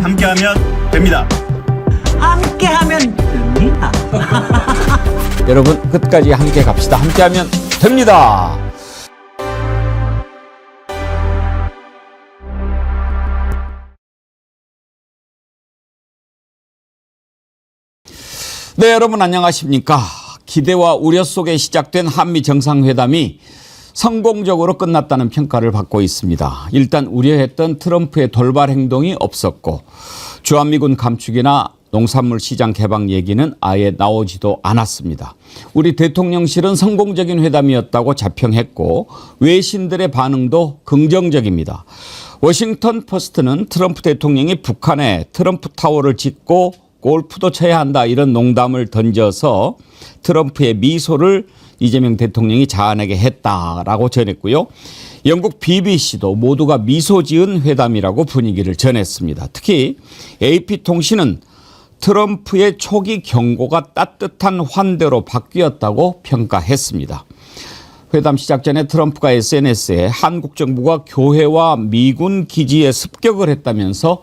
함께하면 됩니다. 함께하면 됩니다. 여러분 끝까지 함께 갑시다. 함께하면 됩니다. 네, 여러분 안녕하십니까? 기대와 우려 속에 시작된 한미 정상회담이 성공적으로 끝났다는 평가를 받고 있습니다. 일단 우려했던 트럼프의 돌발 행동이 없었고 주한미군 감축이나 농산물 시장 개방 얘기는 아예 나오지도 않았습니다. 우리 대통령실은 성공적인 회담이었다고 자평했고 외신들의 반응도 긍정적입니다. 워싱턴 포스트는 트럼프 대통령이 북한에 트럼프 타워를 짓고 골프도 쳐야 한다 이런 농담을 던져서 트럼프의 미소를 이재명 대통령이 자아내게 했다라고 전했고요. 영국 BBC도 모두가 미소 지은 회담이라고 분위기를 전했습니다. 특히 AP통신은 트럼프의 초기 경고가 따뜻한 환대로 바뀌었다고 평가했습니다. 회담 시작 전에 트럼프가 SNS에 한국 정부가 교회와 미군 기지에 습격을 했다면서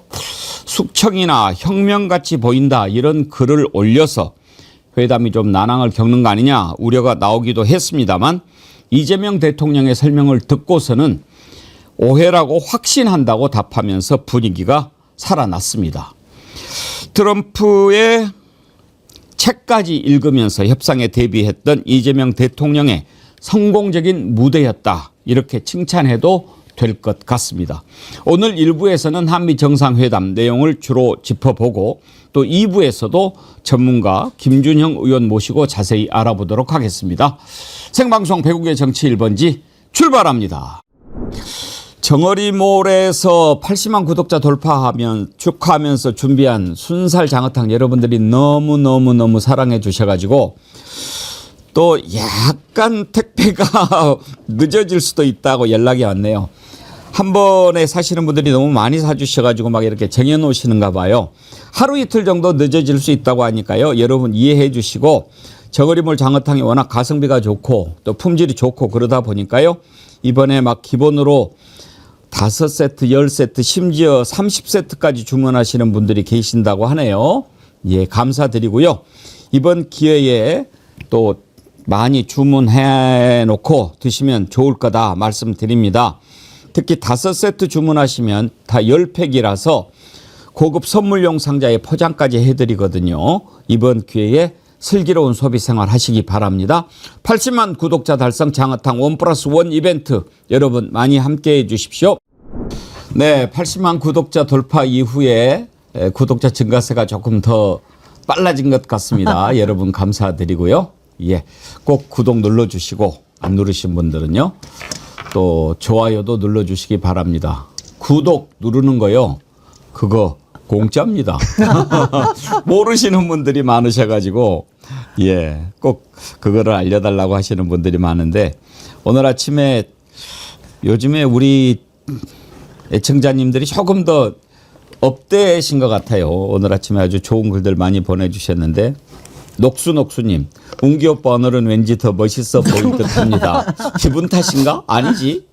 숙청이나 혁명같이 보인다 이런 글을 올려서 회담이 좀 난항을 겪는 거 아니냐 우려가 나오기도 했습니다만 이재명 대통령의 설명을 듣고서는 오해라고 확신한다고 답하면서 분위기가 살아났습니다. 트럼프의 책까지 읽으면서 협상에 대비했던 이재명 대통령의 성공적인 무대였다 이렇게 칭찬해도 될 것 같습니다. 오늘 1부에서는 한미 정상회담 내용을 주로 짚어보고 또 2부에서도 전문가 김준형 의원 모시고 자세히 알아보도록 하겠습니다. 생방송 배국의 정치 1번지 출발합니다. 정어리몰에서 80만 구독자 돌파하면 축하하면서 준비한 순살 장어탕 여러분들이 너무 사랑해 주셔가지고 또 약간 택배가 늦어질 수도 있다고 연락이 왔네요. 한 번에 사시는 분들이 너무 많이 사주셔가지고 막 이렇게 정해놓으시는가 봐요. 하루 이틀 정도 늦어질 수 있다고 하니까요. 여러분 이해해 주시고 정어리몰 장어탕이 워낙 가성비가 좋고 또 품질이 좋고 그러다 보니까요. 이번에 막 기본으로 5세트, 10세트 심지어 30세트까지 주문하시는 분들이 계신다고 하네요. 예, 감사드리고요. 이번 기회에 또 많이 주문해 놓고 드시면 좋을 거다 말씀드립니다. 특히 5세트 주문하시면 다 10팩이라서 고급 선물용 상자에 포장까지 해드리거든요. 이번 기회에 슬기로운 소비 생활 하시기 바랍니다. 80만 구독자 달성 장어탕 1+1 이벤트 여러분 많이 함께해 주십시오. 네, 80만 구독자 돌파 이후에 구독자 증가세가 조금 더 빨라진 것 같습니다. 여러분 감사드리고요. 예, 꼭 구독 눌러주시고 안 누르신 분들은요. 또 좋아요도 눌러주시기 바랍니다. 구독 누르는 거요. 그거 공짜입니다. 모르시는 분들이 많으셔가지고 예, 꼭 그거를 알려달라고 하시는 분들이 많은데 오늘 아침에 요즘에 우리 애청자님들이 조금 더 업되신 것 같아요. 오늘 아침에 아주 좋은 글들 많이 보내주셨는데 녹수님 웅기 오빠 오늘은 왠지 더 멋있어 보일 듯합니다. 기분 탓인가? 아니지.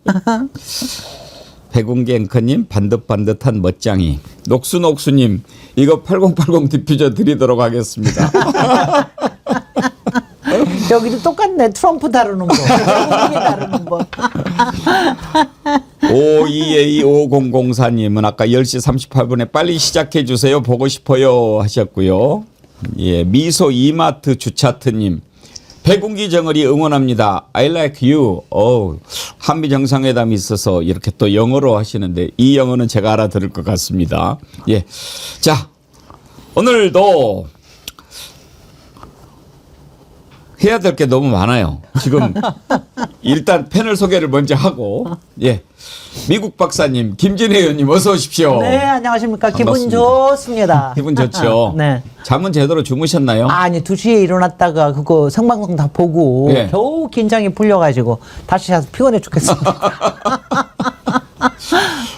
백운기 앵커님 반듯반듯한 멋쟁이. 녹수님 이거 8080 디퓨저 드리도록 하겠습니다. 여기도 똑같네. 트럼프 다루는 거. 트럼프 다루는 거. 52A5004님은 아까 10시 38분에 빨리 시작해 주세요. 보고 싶어요 하셨고요. 예, 미소 이마트 주차트님. 백운기 정어리 응원합니다. I like you. 한미 정상회담이 있어서 이렇게 또 영어로 하시는데 이 영어는 제가 알아들을 것 같습니다. 예, 자 오늘도 해야 될 게 너무 많아요. 지금 일단 패널 소개를 먼저 하고 예, 미국 박사님, 김진애 의원님 어서 오십시오. 네, 안녕하십니까. 기분 반갑습니다. 좋습니다. 기분 좋죠. 네. 잠은 제대로 주무셨나요? 아니 2시에 일어났다가 그거 생방송 다 보고 네. 겨우 긴장이 풀려가지고 다시 자서 피곤해 죽겠습니다.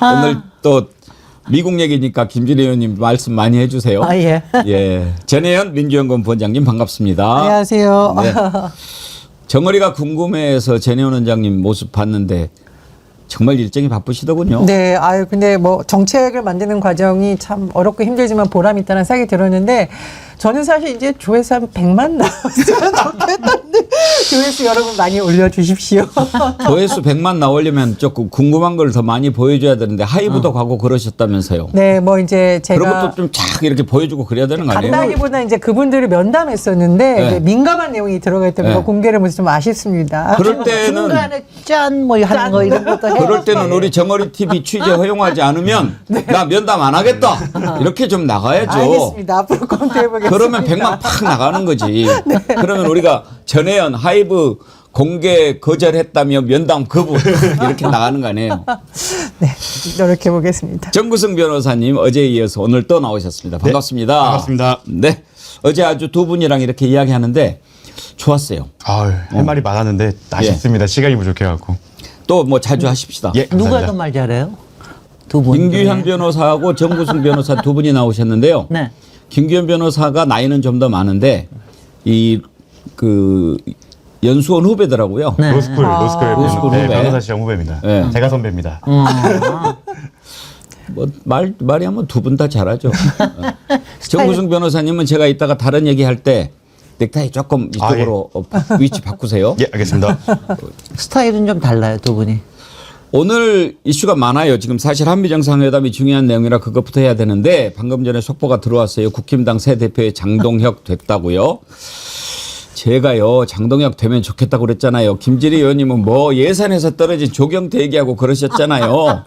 오늘 또 미국 얘기니까 김진애 의원님 말씀 많이 해주세요. 아, 예. 예, 전혜연 민주연구원 본장님 반갑습니다. 안녕하세요. 네. 정어리가 궁금해서 전혜연 원장님 모습 봤는데 정말 일정이 바쁘시더군요. 네, 아유, 근데 뭐 정책을 만드는 과정이 참 어렵고 힘들지만 보람이 있다는 생각이 들었는데 저는 사실 이제 조회수 한 100만 나왔으면 좋겠는데 조회수 여러분 많이 올려주십시오. 조회수 100만 나오려면 조금 궁금한 걸 더 많이 보여줘야 되는데 하이브도 가고 그러셨다면서요. 네, 뭐 이제 제가 그런 것도 좀 쫙 이렇게 보여주고 그래야 되는 거 아니에요? 간다기보다 이제 그분들을 면담했었는데 네. 이제 민감한 내용이 들어갈 때 네. 뭐 공개를 못해서 좀 아쉽습니다. 그럴 때는 중간에 짠 뭐 하는 거 이런 것도 해. 그럴 때는 우리 정어리 TV 취재 허용하지 않으면 나 면담 안 하겠다 이렇게 좀 나가야죠. 알겠습니다. 앞으로 검토해보겠습니다. 그러면 100만 팍 나가는 거지. 그러면 우리가 전혜연 하이브 공개 거절했다며 면담 거부 이렇게 나가는 거 아니에요. 네, 노력해보겠습니다. 정구승 변호사님 어제에 이어서 오늘 또 나오셨습니다. 반갑습니다. 네, 반갑습니다. 네. 어제 아주 두 분이랑 이렇게 이야기하는데 좋았어요. 아유, 할 말이 많았는데 아쉽습니다. 시간이 부족해갖고. 또 뭐 자주 하십시다. 예, 누가 감사합니다. 더 말 잘해요? 두 분. 김규현 변호사하고 정구승 변호사 두 분이 나오셨는데요. 네. 김규현 변호사가 나이는 좀 더 많은데 이 그 연수원 후배더라고요. 네. 로스쿨 로스쿨 후배. 변호사 시험 후배입니다. 네. 제가 선배입니다. 뭐 말이 하면 두 분 다 잘하죠. 정구승 변호사님은 제가 이따가 다른 얘기할 때 넥타이 조금 이쪽으로 위치 바꾸세요. 예, 알겠습니다. 스타일은 좀 달라요, 두 분이. 오늘 이슈가 많아요. 지금 사실 한미 정상회담이 중요한 내용이라 그것부터 해야 되는데 방금 전에 속보가 들어왔어요. 국힘당 새 대표의 장동혁 됐다고요. 제가요 장동혁 되면 좋겠다고 그랬잖아요. 김진희 의원님은 뭐 예산에서 떨어진 조경태 얘기하고 그러셨잖아요.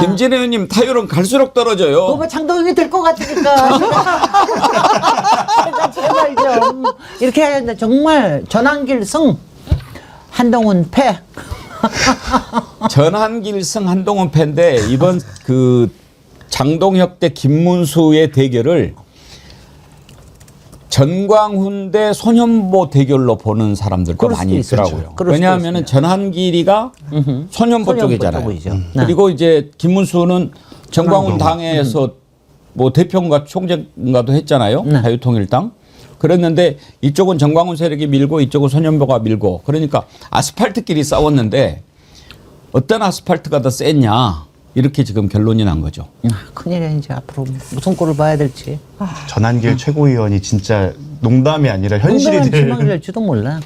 김진희 의원님 타율은 갈수록 떨어져요. 너무 장동영이 될 것 같으니까. 제발 좀. 이렇게 해야 된다. 정말 전환길 승, 한동훈 패. 전한길 승 한동훈 패인데 이번 그 장동혁 대 김문수의 대결을 전광훈 대 손현보 대결로 보는 사람들도 그럴 많이 수도 있더라고요. 있어요. 그럴 수도 왜냐하면 전한길이가 손현보 쪽이잖아요. 쪽이죠. 네. 그리고 이제 김문수는 전광훈 당에서 뭐 대표인가 총재인가도 했잖아요. 네. 자유통일당. 그랬는데 이쪽은 전광훈 세력이 밀고 이쪽은 손현보가 밀고 그러니까 아스팔트끼리 싸웠는데 어떤 아스팔트가 더 셌냐 이렇게 지금 결론이 난 거죠. 큰일이야, 이제 앞으로 무슨 꼴을 봐야 될지. 전한길 최고위원이 진짜 농담이 아니라 현실이 공정한 될. 희망이 될지도 몰라.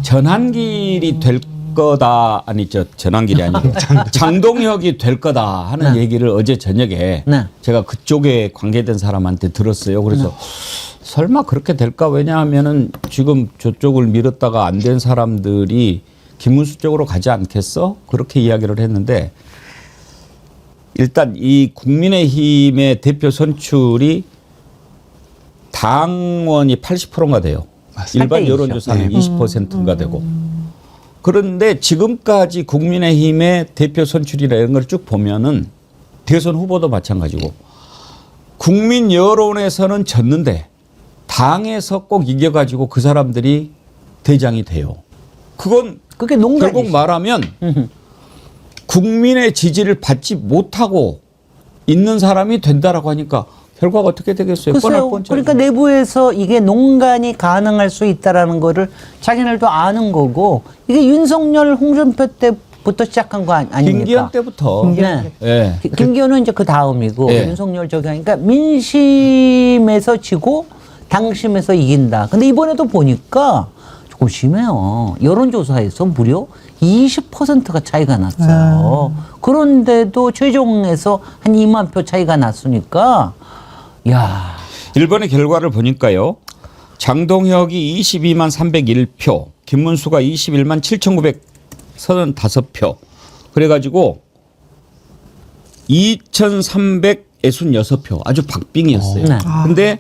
전한길이 될 거다 아니 저 전한길이 아니고 장동혁이 될 거다 하는 네. 얘기를 어제 저녁에 네. 제가 그쪽에 관계된 사람한테 들었어요. 그래서 설마 그렇게 될까? 왜냐하면은 지금 저쪽을 밀었다가 안 된 사람들이 김문수 쪽으로 가지 않겠어? 그렇게 이야기를 했는데 일단 이 국민의힘의 대표 선출이 당원이 80%가 돼요. 맞습니다. 일반 8대2 죠. 여론조사는 20%가 되고. 그런데 지금까지 국민의힘의 대표 선출이라는 걸 쭉 보면은 대선 후보도 마찬가지고 국민 여론에서는 졌는데 당에서 꼭 이겨가지고 그 사람들이 대장이 돼요. 그건 그게 농간이지. 결국 말하면 국민의 지지를 받지 못하고 있는 사람이 된다라고 하니까 결과가 어떻게 되겠어요? 뻔할 글쎄요. 뻔하죠. 그러니까 내부에서 이게 농간이 가능할 수 있다라는 거를 자기네들도 아는 거고 이게 윤석열 홍준표 때부터 시작한 거 아닙니까? 김기현 때부터. 네. 예. 김기현은 이제 그 다음이고 예. 윤석열 저기 하니까 민심에서 지고 당심에서 이긴다. 근데 이번에도 보니까 조금 심해요. 여론조사에서 무려 20%가 차이가 났어요. 그런데도 최종에서 한 2만 표 차이가 났으니까 야. 일본의 결과를 보니까요. 장동혁이 22만 301표, 김문수가 21만 7,935표. 그래가지고 2,366표. 아주 박빙이었어요. 네. 근데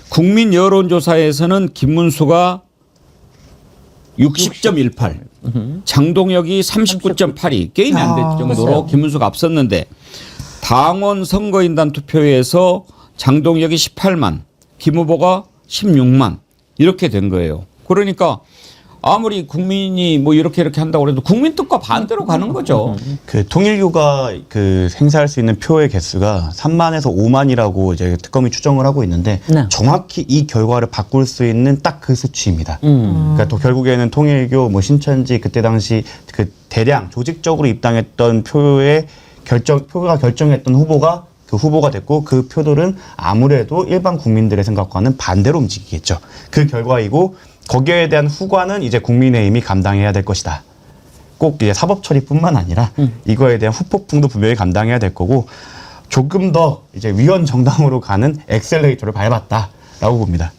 국민 여론조사에서는 김문수가 60.18, 장동혁이 39.82, 게임이 안 될 정도로 김문수가 앞섰는데 당원 선거인단 투표에서 장동혁이 18만, 김 후보가 16만 이렇게 된 거예요. 그러니까 아무리 국민이 뭐 이렇게 한다고 해도 국민 뜻과 반대로 가는 거죠. 그 통일교가 그 행사할 수 있는 표의 개수가 3만에서 5만이라고 이제 특검이 추정을 하고 있는데 네. 정확히 이 결과를 바꿀 수 있는 딱 그 수치입니다. 그러니까 또 결국에는 통일교 뭐 신천지 그때 당시 그 대량 조직적으로 입당했던 표가 결정했던 후보가 그 후보가 됐고 그 표들은 아무래도 일반 국민들의 생각과는 반대로 움직이겠죠. 그 결과이고 거기에 대한 후과는 이제 국민의힘이 감당해야 될 것이다. 꼭 이제 사법 처리뿐만 아니라 이거에 대한 후폭풍도 분명히 감당해야 될 거고 조금 더 이제 위헌 정당으로 가는 엑셀레이터를 밟았다라고 봅니다.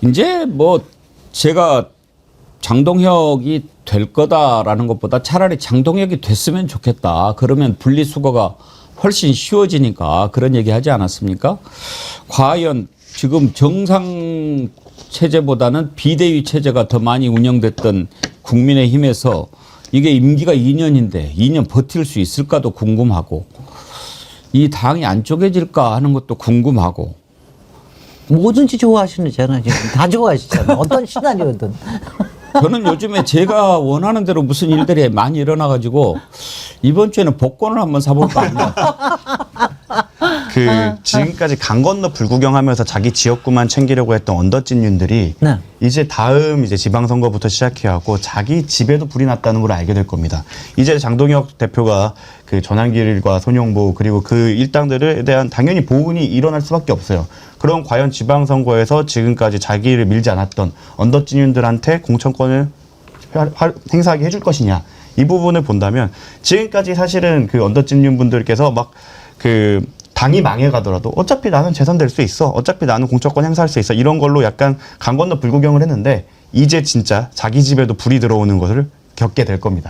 이제 뭐 제가 장동혁이 될 거다라는 것보다 차라리 장동혁이 됐으면 좋겠다. 그러면 분리수거가 훨씬 쉬워지니까 그런 얘기 하지 않았습니까? 과연 지금 정상 체제보다는 비대위 체제가 더 많이 운영됐던 국민의힘에서 이게 임기가 2년인데 2년 버틸 수 있을까도 궁금하고 이 당이 안 쪼개질까 하는 것도 궁금하고 뭐든지 좋아하시잖아요. 지금 다 좋아하시잖아요. 어떤 시나리오든. 저는 요즘에 제가 원하는 대로 무슨 일들이 많이 일어나가지고 이번 주에는 복권을 한번 사볼까 합니다. 그 지금까지 강 건너 불구경하면서 자기 지역구만 챙기려고 했던 언더찐윤들이 네. 이제 다음 이제 지방선거부터 시작해갖고 자기 집에도 불이 났다는 걸 알게 될 겁니다. 이제 장동혁 대표가 그 전환길과 손용보 그리고 그 일당들에 대한 당연히 보훈이 일어날 수밖에 없어요. 그럼 과연 지방선거에서 지금까지 자기를 밀지 않았던 언더찐윤들한테 공천권을 행사하게 해줄 것이냐 이 부분을 본다면 지금까지 사실은 그 언더찐윤 분들께서 막 그 당이 망해가더라도 어차피 나는 재선될 수 있어. 어차피 나는 공천권 행사할 수 있어. 이런 걸로 약간 강 건너 불구경을 했는데 이제 진짜 자기 집에도 불이 들어오는 것을 겪게 될 겁니다.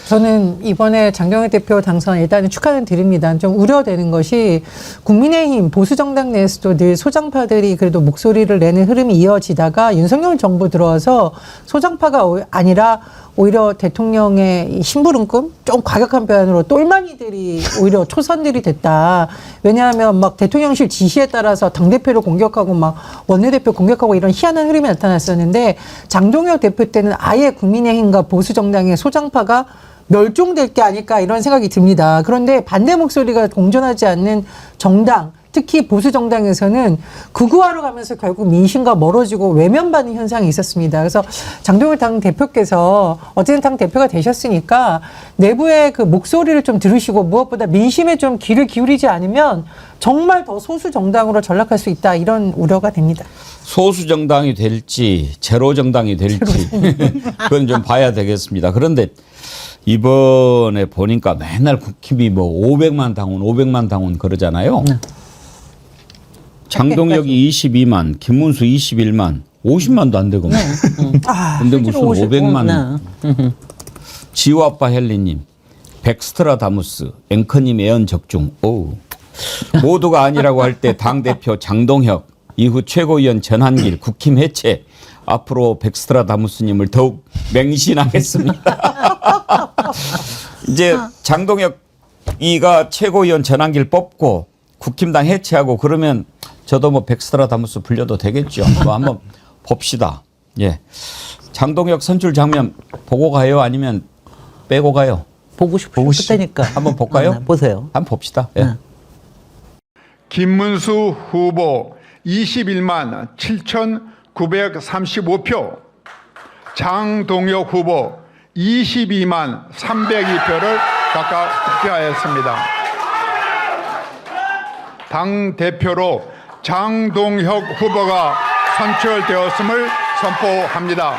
저는 이번에 장동혁 대표 당선 일단은 축하는 드립니다. 좀 우려되는 것이 국민의힘 보수정당 내에서도 늘 소장파들이 그래도 목소리를 내는 흐름이 이어지다가 윤석열 정부 들어와서 소장파가 아니라 오히려 대통령의 이 심부름꾼? 좀 과격한 표현으로 똘마니들이 오히려 초선들이 됐다. 왜냐하면 막 대통령실 지시에 따라서 당대표를 공격하고 막 원내대표 공격하고 이런 희한한 흐름이 나타났었는데 장동혁 대표 때는 아예 국민의힘과 보수정당의 소장파가 멸종될 게 아닐까 이런 생각이 듭니다. 그런데 반대 목소리가 공존하지 않는 정당, 특히 보수 정당에서는 극우화로 가면서 결국 민심과 멀어지고 외면받는 현상이 있었습니다. 그래서 장동혁 당 대표께서 어쨌든 당 대표가 되셨으니까 내부의 그 목소리를 좀 들으시고 무엇보다 민심에 좀 귀를 기울이지 않으면 정말 더 소수 정당으로 전락할 수 있다 이런 우려가 됩니다. 소수 정당이 될지 제로 정당이 될지 그건 좀 봐야 되겠습니다. 그런데 이번에 보니까 맨날 국힘이 뭐 500만 당원 그러잖아요. 장동혁이 22만, 김문수 21만, 50만도 안 되고. 근데 무슨 500만. 지오아빠 헬리님, 백스트라다무스, 앵커님 애연 적중. 오. 모두가 아니라고 할 때 당대표 장동혁, 이후 최고위원 전한길, 국힘 해체. 앞으로 백스트라다무스님을 더욱 맹신하겠습니다. 이제 장동혁이가 최고위원 전한길 뽑고 국힘당 해체하고 그러면 저도 뭐 백스트라다무스 불려도 되겠죠. 뭐 한번 봅시다. 예. 장동혁 선출 장면 보고 가요? 아니면 빼고 가요? 보고 싶으니까. 한번 볼까요? 네, 보세요. 한번 봅시다. 예. 김문수 후보 21만 7,935표, 장동혁 후보 22만 302표를 각각 득표하였습니다. 당대표로 장동혁 후보가 선출되었음을 선포합니다.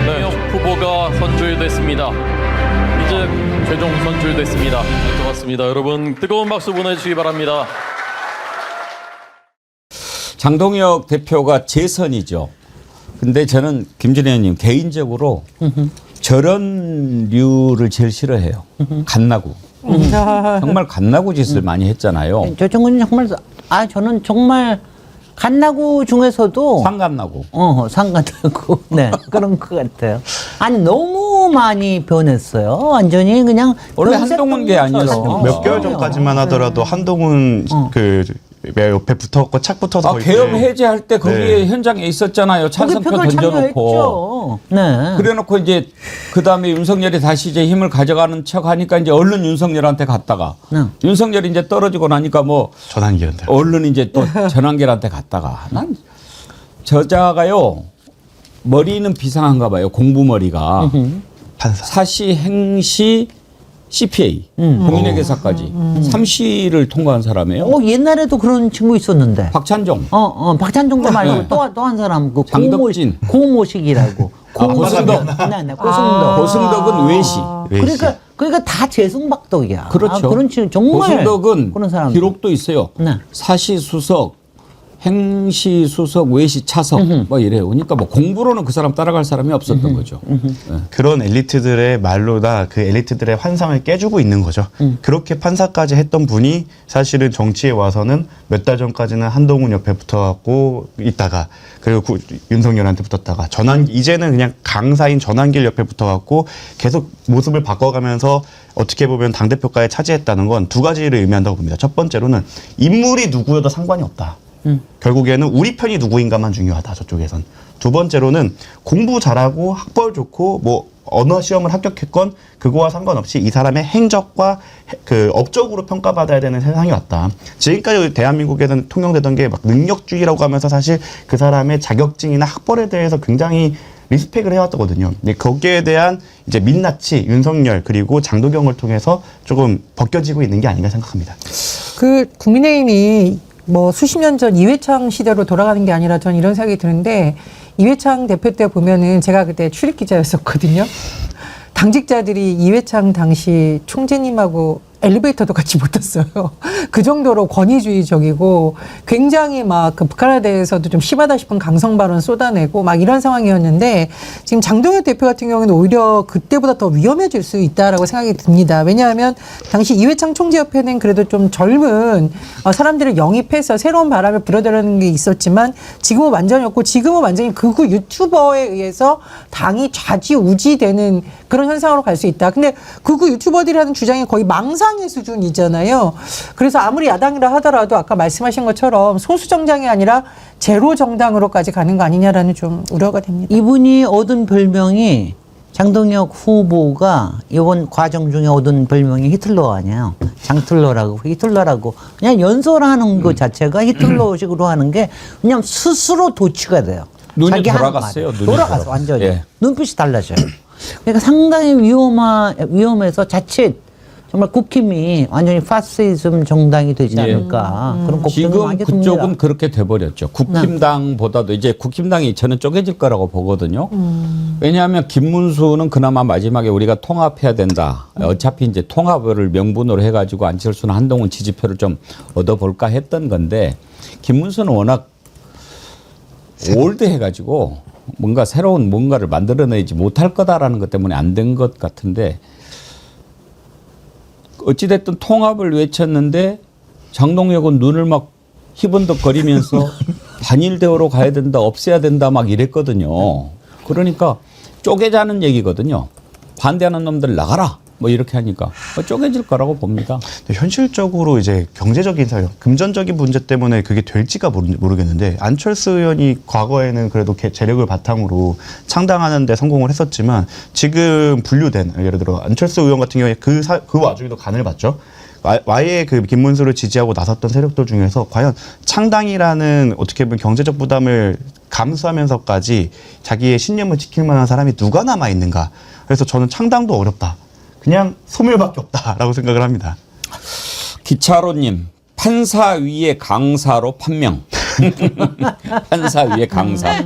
장동혁 후보가 선출됐습니다. 이제 최종 선출됐습니다. 고맙습니다. 여러분 뜨거운 박수 보내주시기 바랍니다. 장동혁 대표가 재선이죠. 근데 저는 김준혜 의원님 개인적으로 저런 류를 제일 싫어해요. 갓나구. 정말 갓나구 짓을 많이 했잖아요. 저 친구는 정말 저는 정말 갓나구 중에서도 상갓나구. 상갓나구 네 그런 것 같아요. 아니 너무 너무 많이 변했어요. 완전히 그냥 원래 변색 한동훈 게 아니었어요. 것처럼. 몇 개월 전까지만 하더라도 한동훈 그 옆에 붙었고 착 붙어서 거의 계엄 해제할 때 거기에 네. 현장에 있었잖아요. 거기 찬성표 표를 던져놓고. 참여했죠. 네. 그래놓고 이제 그 다음에 윤석열이 다시 이제 힘을 가져가는 척 하니까 이제 얼른 윤석열한테 갔다가 네. 윤석열이 이제 떨어지고 나니까 뭐 전환기한테. 얼른 이제 또 전환길한테 갔다가 난 저자가요 머리는 비상한가 봐요. 공부머리가 판사. 사시 행시 CPA 공인회계사까지 3시를 통과한 사람이에요. 옛날에도 그런 친구 있었는데. 박찬종. 박찬종도 말고 네. 또 한 사람 그 장덕진. 고모식이라고. 고승덕. 네, 고승덕. 고승덕은 외시. 그러니까 다 재승박덕이야. 그렇죠. 그런 친구 정말 고승덕은 그런 사람. 기록도 있어요. 네. 사시수석, 행시수석, 외시차석 뭐 이래요. 그러니까 뭐 공부로는 그 사람 따라갈 사람이 없었던 거죠. 네. 그런 엘리트들의 말로다 그 엘리트들의 환상을 깨주고 있는 거죠. 그렇게 판사까지 했던 분이 사실은 정치에 와서는 몇 달 전까지는 한동훈 옆에 붙어갖고 있다가 그리고 윤석열한테 붙었다가 이제는 그냥 강사인 전환길 옆에 붙어갖고 계속 모습을 바꿔가면서 어떻게 보면 당대표까지 차지했다는 건 두 가지를 의미한다고 봅니다. 첫 번째로는 인물이 누구여도 상관이 없다. 결국에는 우리 편이 누구인가만 중요하다. 저쪽에선. 두 번째로는 공부 잘하고 학벌 좋고 뭐 언어 시험을 합격했건 그거와 상관없이 이 사람의 행적과 그 업적으로 평가받아야 되는 세상이 왔다. 지금까지 대한민국에는 통용되던 게 막 능력주의라고 하면서 사실 그 사람의 자격증이나 학벌에 대해서 굉장히 리스펙을 해왔거든요. 근데 거기에 대한 이제 민낯이 윤석열 그리고 장도경을 통해서 조금 벗겨지고 있는 게 아닌가 생각합니다. 그 국민의힘이 뭐 수십 년 전 이회창 시대로 돌아가는 게 아니라 전 이런 생각이 드는데 이회창 대표 때 보면은 제가 그때 출입 기자였었거든요. 당직자들이 이회창 당시 총재님하고 엘리베이터도 같이 못 탔어요. 그 정도로 권위주의적이고 굉장히 막 그 북한에 대해서도 좀 심하다 싶은 강성 발언 쏟아내고 막 이런 상황이었는데 지금 장동혁 대표 같은 경우는 오히려 그때보다 더 위험해질 수 있다라고 생각이 듭니다. 왜냐하면 당시 이회창 총재 옆에는 그래도 좀 젊은 사람들을 영입해서 새로운 바람을 불어들이는 게 있었지만 지금은 완전히 없고 지금은 완전히 극우 유튜버에 의해서 당이 좌지우지되는 그런 현상으로 갈 수 있다. 근데 극우 유튜버들이 하는 주장이 거의 망상의 수준이잖아요. 그래서 아무리 야당이라 하더라도 아까 말씀하신 것처럼 소수 정당이 아니라 제로 정당으로까지 가는 거 아니냐라는 좀 우려가 됩니다. 이분이 얻은 별명이 장동혁 후보가 이번 과정 중에 얻은 별명이 히틀러 아니에요. 장틀러라고 히틀러라고 그냥 연설하는 것 자체가 히틀러식으로 하는 게 그냥 스스로 도취가 돼요. 눈이 자기 하는 돌아갔어요. 말에. 눈이 돌아가서 완전히 예. 눈빛이 달라져요. 그러니까 상당히 위험해서 자칫 정말 국힘이 완전히 파시즘 정당이 되지 않을까 그런 걱정이 지금 많이 그쪽은 듭니다. 그렇게 돼버렸죠. 국힘당보다도 이제 국힘당이 저는 쪼개질 거라고 보거든요. 왜냐하면 김문수는 그나마 마지막에 우리가 통합해야 된다. 어차피 이제 통합을 명분으로 해가지고 안철수는 한동훈 지지표를 좀 얻어볼까 했던 건데 김문수는 워낙 올드해가지고 뭔가 새로운 뭔가를 만들어내지 못할 거다라는 것 때문에 안 된 것 같은데 어찌됐든 통합을 외쳤는데 장동혁은 눈을 막 희번덕거리면서 단일 대우로 가야 된다, 없애야 된다 막 이랬거든요. 그러니까 쪼개자는 얘기거든요. 반대하는 놈들 나가라. 뭐 이렇게 하니까 쪼개질 거라고 봅니다. 근데 현실적으로 이제 경제적인 사유, 금전적인 문제 때문에 그게 될지가 모르겠는데 안철수 의원이 과거에는 그래도 재력을 바탕으로 창당하는 데 성공을 했었지만 지금 분류된 예를 들어 안철수 의원 같은 경우에 그 와중에도 간을 봤죠. 아예 그 김문수를 지지하고 나섰던 세력들 중에서 과연 창당이라는 어떻게 보면 경제적 부담을 감수하면서까지 자기의 신념을 지킬 만한 사람이 누가 남아 있는가. 그래서 저는 창당도 어렵다. 그냥 소멸밖에 없다라고 생각을 합니다. 기차로님, 판사 위에 강사로 판명. 판사 위에 강사.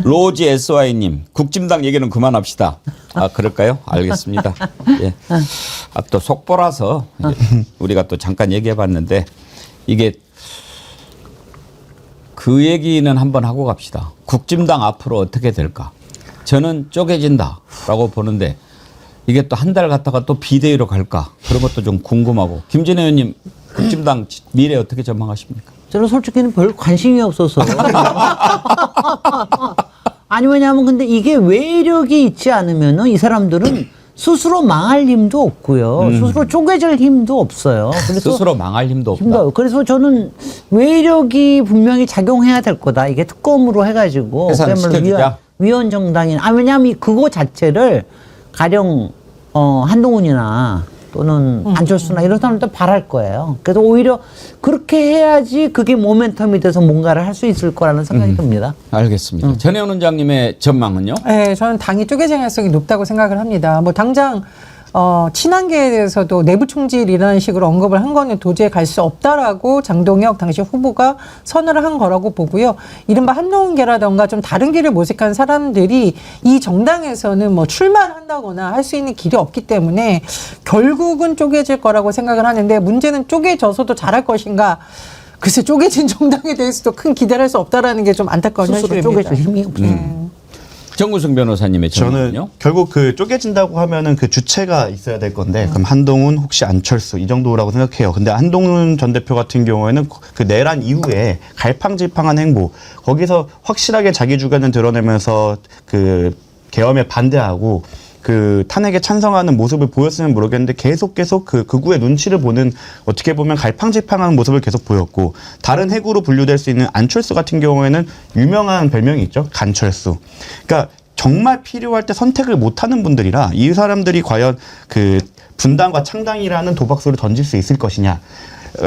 로지 SY님, 국진당 얘기는 그만합시다. 아, 그럴까요? 알겠습니다. 예. 아, 또 속보라서 우리가 또 잠깐 얘기해 봤는데 이게 그 얘기는 한번 하고 갑시다. 국진당 앞으로 어떻게 될까? 저는 쪼개진다라고 보는데 이게 또 한 달 갔다가 또 비대위로 갈까? 그런 것도 좀 궁금하고. 김진애 의원님, 국진당 미래 어떻게 전망하십니까? 저는 솔직히는 별 관심이 없어서 아니 왜냐하면 근데 이게 외력이 있지 않으면은 이 사람들은 스스로 망할 힘도 없고요. 스스로 쪼개질 힘도 없어요. 그래서 스스로 망할 힘도 없다. 힘도 없고. 그래서 저는 외력이 분명히 작용해야 될 거다. 이게 특검으로 해가지고 해산을 시켜주자. 위원 정당인. 왜냐하면 그거 자체를 가령 한동훈이나 또는 안철수나 이런 사람들 바랄 거예요. 그래서 오히려 그렇게 해야지 그게 모멘텀이 돼서 뭔가를 할 수 있을 거라는 생각이 듭니다. 알겠습니다. 전혜원 원장님의 전망은요? 네, 저는 당이 쪼개질 가능성이 높다고 생각을 합니다. 뭐 당장 친한계에 대해서도 내부 총질이라는 식으로 언급을 한 거는 도저히 갈 수 없다라고 장동혁 당시 후보가 선언을 한 거라고 보고요. 이른바 한동훈계라던가 좀 다른 길을 모색한 사람들이 이 정당에서는 뭐 출마한다거나 할 수 있는 길이 없기 때문에 결국은 쪼개질 거라고 생각을 하는데 문제는 쪼개져서도 잘할 것인가. 글쎄 쪼개진 정당에 대해서도 큰 기대를 할 수 없다라는 게 좀 안타까운 스스로 현실입니다. 쪼개질 힘이 없어요. 정구승 변호사님의 저는 전망은요? 결국 그 쪼개진다고 하면은 그 주체가 있어야 될 건데 그럼 한동훈 혹시 안철수 이 정도라고 생각해요. 근데 한동훈 전 대표 같은 경우에는 그 내란 이후에 갈팡질팡한 행보 거기서 확실하게 자기 주관을 드러내면서 그 계엄에 반대하고 그 탄핵에 찬성하는 모습을 보였으면 모르겠는데 계속 그 극우의 눈치를 보는 어떻게 보면 갈팡질팡한 모습을 계속 보였고 다른 해구로 분류될 수 있는 안철수 같은 경우에는 유명한 별명이 있죠. 간철수. 그러니까 정말 필요할 때 선택을 못하는 분들이라 이 사람들이 과연 그 분당과 창당이라는 도박수를 던질 수 있을 것이냐.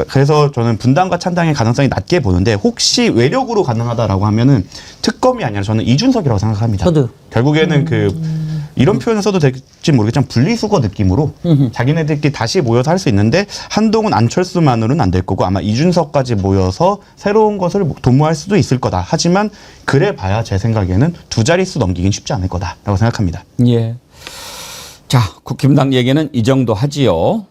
그래서 저는 분당과 창당의 가능성이 낮게 보는데 혹시 외력으로 가능하다라고 하면은 특검이 아니라 저는 이준석이라고 생각합니다. 저도. 결국에는 이런 표현을 써도 될지 모르겠지만 분리수거 느낌으로 자기네들끼리 다시 모여서 할 수 있는데 한동훈 안철수만으로는 안 될 거고 아마 이준석까지 모여서 새로운 것을 도모할 수도 있을 거다. 하지만 그래봐야 제 생각에는 두 자릿수 넘기긴 쉽지 않을 거다라고 생각합니다. 예. 자, 국힘당 얘기는 이 정도 하지요.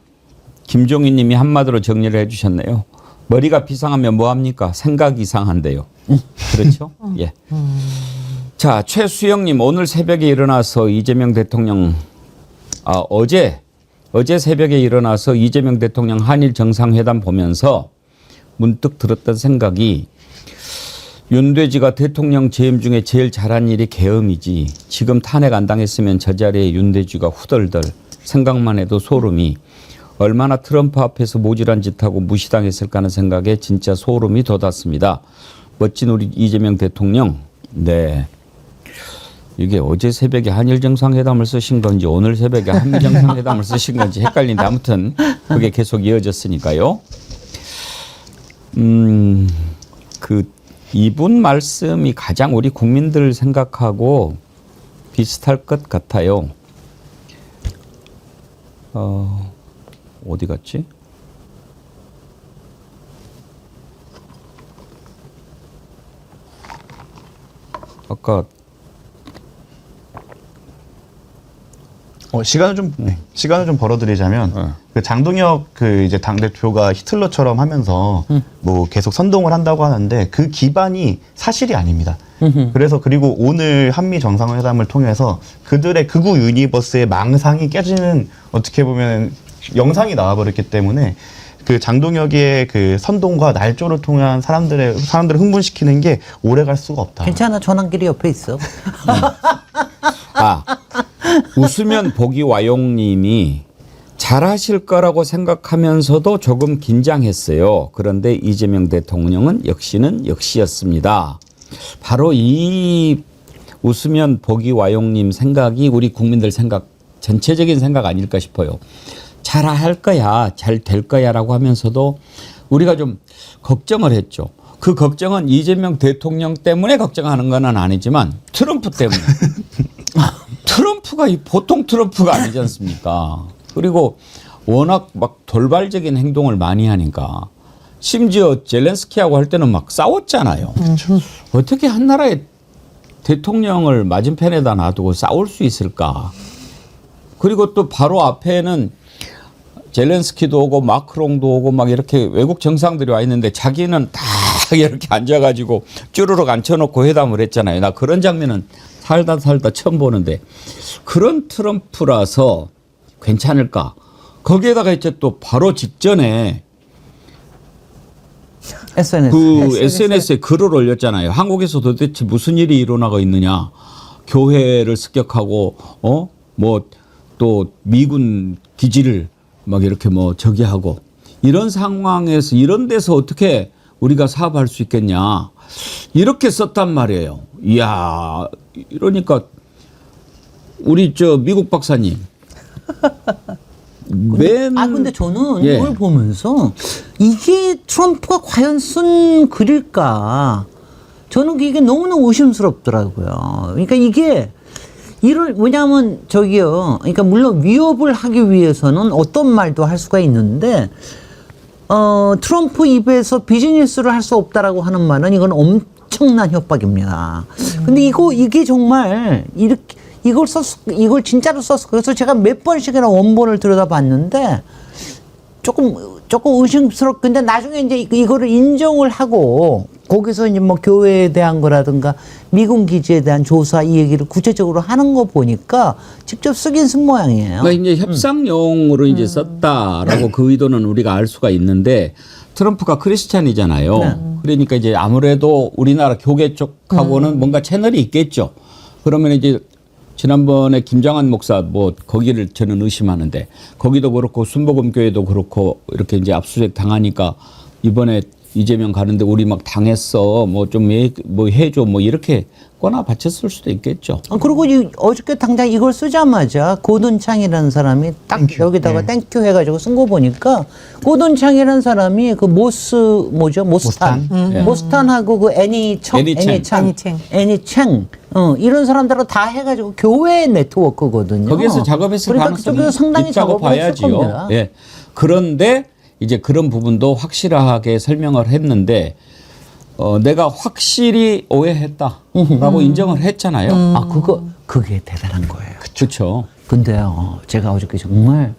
김종인 님이 한마디로 정리를 해 주셨네요. 머리가 비상하면 뭐합니까? 생각이 이상한데요. 그렇죠? 예. 자, 최수영님 오늘 새벽에 일어나서 이재명 대통령 어제 새벽에 일어나서 이재명 대통령 한일 정상회담 보면서 문득 들었던 생각이 윤돼지가 대통령 재임 중에 제일 잘한 일이 계엄이지 지금 탄핵 안 당했으면 저 자리에 윤돼지가 후덜덜 생각만 해도 소름이 얼마나 트럼프 앞에서 모질한 짓하고 무시당했을까 하는 생각에 진짜 소름이 돋았습니다. 멋진 우리 이재명 대통령. 네. 이게 어제 새벽에 한일 정상회담을 쓰신 건지 오늘 새벽에 한미 정상회담을 쓰신 건지 헷갈린데 아무튼 그게 계속 이어졌으니까요. 이분 말씀이 가장 우리 국민들 생각하고 비슷할 것 같아요. 어디 갔지? 아까 시간을 좀 벌어드리자면 그 장동혁 그 이제 당 대표가 히틀러처럼 하면서 뭐 계속 선동을 한다고 하는데 그 기반이 사실이 아닙니다. 그래서 그리고 오늘 한미 정상회담을 통해서 그들의 극우 유니버스의 망상이 깨지는 어떻게 보면 영상이 나와버렸기 때문에 그 장동혁의 그 선동과 날조를 통한 사람들을 흥분시키는 게 오래 갈 수가 없다. 괜찮아. 전환길이 옆에 있어. 웃으면 복이 와용님이 잘하실 거라고 생각하면서도 조금 긴장했어요. 그런데 이재명 대통령은 역시였습니다. 바로 이 웃으면 복이 와용님 생각이 우리 국민들 생각 전체적인 생각 아닐까 싶어요. 잘할 거야, 잘 될 거야라고 하면서도 우리가 좀 걱정을 했죠. 그 걱정은 이재명 대통령 때문에 걱정하는 건 아니지만 트럼프 때문에. 트럼프가 보통 트럼프가 아니지 않습니까? 그리고 워낙 막 돌발적인 행동을 많이 하니까 심지어 젤렌스키하고 할 때는 막 싸웠잖아요. 어떻게 한 나라의 대통령을 맞은편에다 놔두고 싸울 수 있을까? 그리고 또 바로 앞에는 젤렌스키도 오고 마크롱도 오고 막 이렇게 외국 정상들이 와 있는데 자기는 다 이렇게 앉아가지고 쭈르륵 앉혀놓고 회담을 했잖아요. 나 그런 장면은 살다 처음 보는데 그런 트럼프라서 괜찮을까? 거기에다가 이제 또 바로 직전에 SNS. 그 SNS에 글을 올렸잖아요. 한국에서 도대체 무슨 일이 일어나고 있느냐. 교회를 습격하고 뭐 또 미군 기지를 막 이렇게 뭐 저기 하고 이런 상황에서 이런 데서 어떻게 우리가 사업할 수 있겠냐. 이렇게 썼단 말이에요. 이야, 이러니까 우리 저 미국 박사님 근데 저는 예. 이걸 보면서 이게 트럼프가 과연 쓴 글일까? 저는 이게 너무너무 의심스럽더라고요. 그러니까 이게 왜냐하면 그러니까 물론 위협을 하기 위해서는 어떤 말도 할 수가 있는데, 트럼프 입에서 비즈니스를 할 수 없다라고 하는 말은 이건 엄청난 협박입니다. 근데 이게 정말 이걸 진짜로 썼어. 그래서 제가 몇 번씩이나 원본을 들여다봤는데 조금 의심스럽근데 나중에 이제 이거를 인정을 하고 거기서 이제 뭐 교회에 대한 거라든가 미군 기지에 대한 조사 이 얘기를 구체적으로 하는 거 보니까 직접 쓰긴 쓴 모양이에요. 그러니까 이제 협상용으로 이제 썼다라고 그 의도는 우리가 알 수가 있는데 트럼프가 크리스찬이잖아요. 그러니까 이제 아무래도 우리나라 교계 쪽하고는 뭔가 채널이 있겠죠. 그러면 이제 지난번에 김장한 목사 뭐 거기를 저는 의심하는데 거기도 그렇고 순복음교회도 그렇고 이렇게 이제 압수수색 당하니까 이번에 이재명 가는데 우리 막 당했어 뭐 좀 뭐 해줘 뭐 이렇게 꺼나 바쳤을 수도 있겠죠. 그리고 어저께 당장 이걸 쓰자마자 고든창이라는 사람이 딱 여기다가 땡큐 해가지고 쓴 거 보니까 고든창이라는 사람이 그 모스탄하고 그 애니청 이런 사람들은 다 해가지고 교회 네트워크거든요. 거기에서 작업했을 그러니까 가능성이 그쪽에서 상당히 있다고 작업을 했을 봐야지요. 겁니다. 예. 그런데 이제 그런 부분도 확실하게 설명을 했는데 내가 확실히 오해했다라고 인정을 했잖아요. 그게 대단한 거예요. 그렇죠. 근데요, 제가 어저께 정말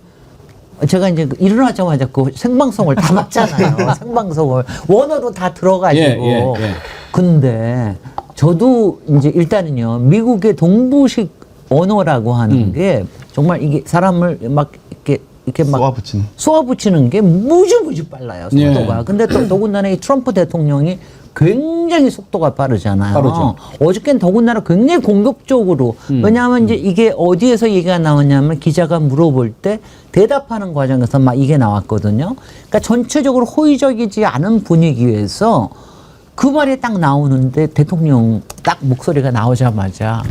제가 이제 일어나자마자 그 생방송을 다 봤잖아요. 생방송을 원어로 다 들어가지고. 예. 근데 저도 이제 일단은요, 미국의 동부식 언어라고 하는 게 정말 이게 사람을 막 이렇게 막 쏘아붙이는 게 무지무지 빨라요, 속도가. 예. 근데 또 더군다나 이 트럼프 대통령이 굉장히 속도가 빠르잖아요. 빠르죠. 어저께는 더군다나 굉장히 공격적으로. 왜냐하면 이제 이게 어디에서 얘기가 나왔냐면 기자가 물어볼 때 대답하는 과정에서 막 이게 나왔거든요. 그러니까 전체적으로 호의적이지 않은 분위기에서 그 말이 딱 나오는데 대통령 딱 목소리가 나오자마자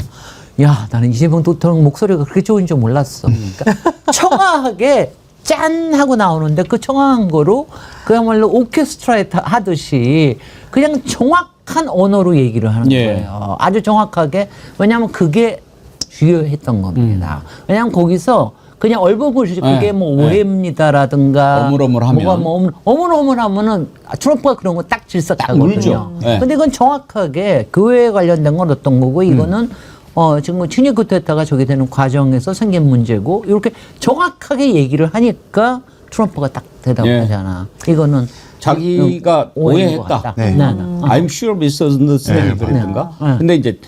야, 나는 이재명 대통령 목소리가 그렇게 좋은 줄 몰랐어. 그러니까 청아하게 짠 하고 나오는데 그 청아한 거로 그야말로 오케스트라에 하듯이 그냥 정확한 언어로 얘기를 하는 거예요. 아주 정확하게. 왜냐하면 그게 주요했던 겁니다. 왜냐하면 거기서 그냥 얼버무리지 그게 뭐 오해입니다라든가 어물어물하면 뭐가 뭐 어물어물하면은 트럼프가 그런 거 딱 질색하거든요. 근데 이건 정확하게 교회에 관련된 건 어떤 거고 이거는 지금 뭐 친일 쿠데타가 저게 되는 과정에서 생긴 문제고 이렇게 정확하게 얘기를 하니까 트럼프가 딱 대답하잖아. 이거는 자기가 오해했다. I'm sure misunderstanding 그랬던가. 근데 이제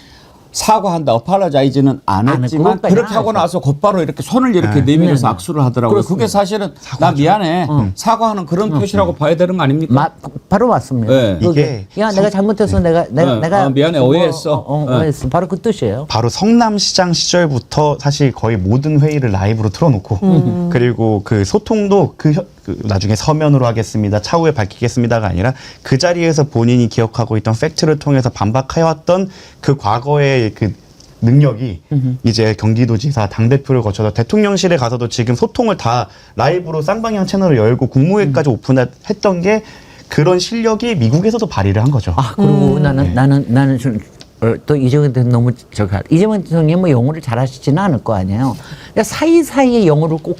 사과한다, apologize는 안 했지만 그렇게 하고 나서 곧바로 이렇게 손을 이렇게 내밀어서 악수를 하더라고요. 그게 사실은 나 미안해 사과하는 그런 표시라고 봐야 되는 거 아닙니까? 바로 맞습니다. 네. 이게 야 내가 잘못해서 내가 미안해 오해했어. 오해했어. 바로 그 뜻이에요. 바로 성남시장 시절부터 사실 거의 모든 회의를 라이브로 틀어놓고 그리고 그 소통도 나중에 서면으로 하겠습니다. 차후에 밝히겠습니다가 아니라 그 자리에서 본인이 기억하고 있던 팩트를 통해서 반박해왔던 그 과거의 그 능력이 이제 경기도지사 당대표를 거쳐서 대통령실에 가서도 지금 소통을 다 라이브로 쌍방향 채널을 열고 국무회까지 오픈했던 게 그런 실력이 미국에서도 발휘를 한 거죠. 그리고 나는 좀 또 이재명 대통령 이재명 대통령이 뭐 영어를 잘하시지는 않을 거 아니에요. 그러니까 사이사이에 영어를 꼭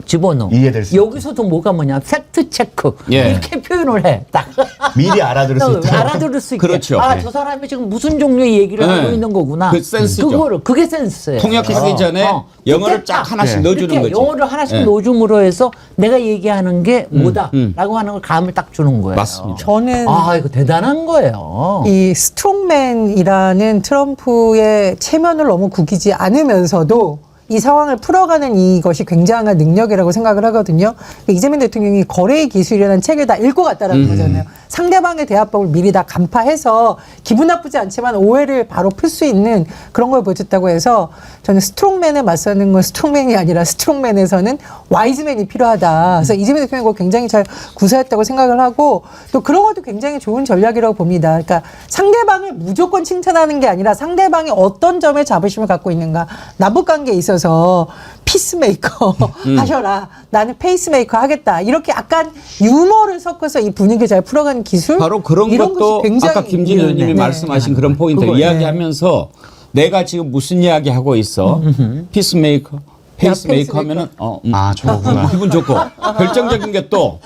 집어넣어. 이해될 수 여기서도 뭐가 뭐냐 팩트 체크 이렇게 표현을 해. 딱 미리 알아들을 수 있다. 알아들을 수 있게. 그렇죠. 저 사람이 지금 무슨 종류의 얘기를 하고 있는 거구나. 그 센스죠. 그게 센스예요. 통역하기 전에 영어를 쫙 하나씩 넣어주는 거지. 영어를 하나씩 넣어줌으로 해서 내가 얘기하는 게 뭐다라고 하는 걸 감을 딱 주는 거예요. 맞습니다. 저는 이거 대단한 거예요. 이 스트롱맨이라는 트럼프의 체면을 너무 구기지 않으면서도 이 상황을 풀어가는 이것이 굉장한 능력이라고 생각을 하거든요. 이재명 대통령이 거래의 기술이라는 책을 다 읽고 갔다라는 거잖아요. 상대방의 대화법을 미리 다 간파해서 기분 나쁘지 않지만 오해를 바로 풀 수 있는 그런 걸 보여줬다고 해서 저는 스트롱맨에 맞서는 건 스트롱맨이 아니라 스트롱맨에서는 와이즈맨이 필요하다. 그래서 이재명 대통령이 그거 굉장히 잘 구사했다고 생각을 하고 또 그런 것도 굉장히 좋은 전략이라고 봅니다. 그러니까 상대방을 무조건 칭찬하는 게 아니라 상대방이 어떤 점에 자부심을 갖고 있는가. 남북관계에 있어서 피스메이커 하셔라. 나는 페이스메이커 하겠다. 이렇게 약간 유머를 섞어서 이 분위기 잘 풀어가는 기술. 바로 그런 이런 것도 것이 굉장히 아까 김진 의원님이 네. 말씀하신 그런 포인트 그거, 이야기하면서 내가 지금 무슨 이야기 하고 있어? 피스메이커, 페이스메이커 하면은 아, 저거구나. 기분 좋고 결정적인 게 또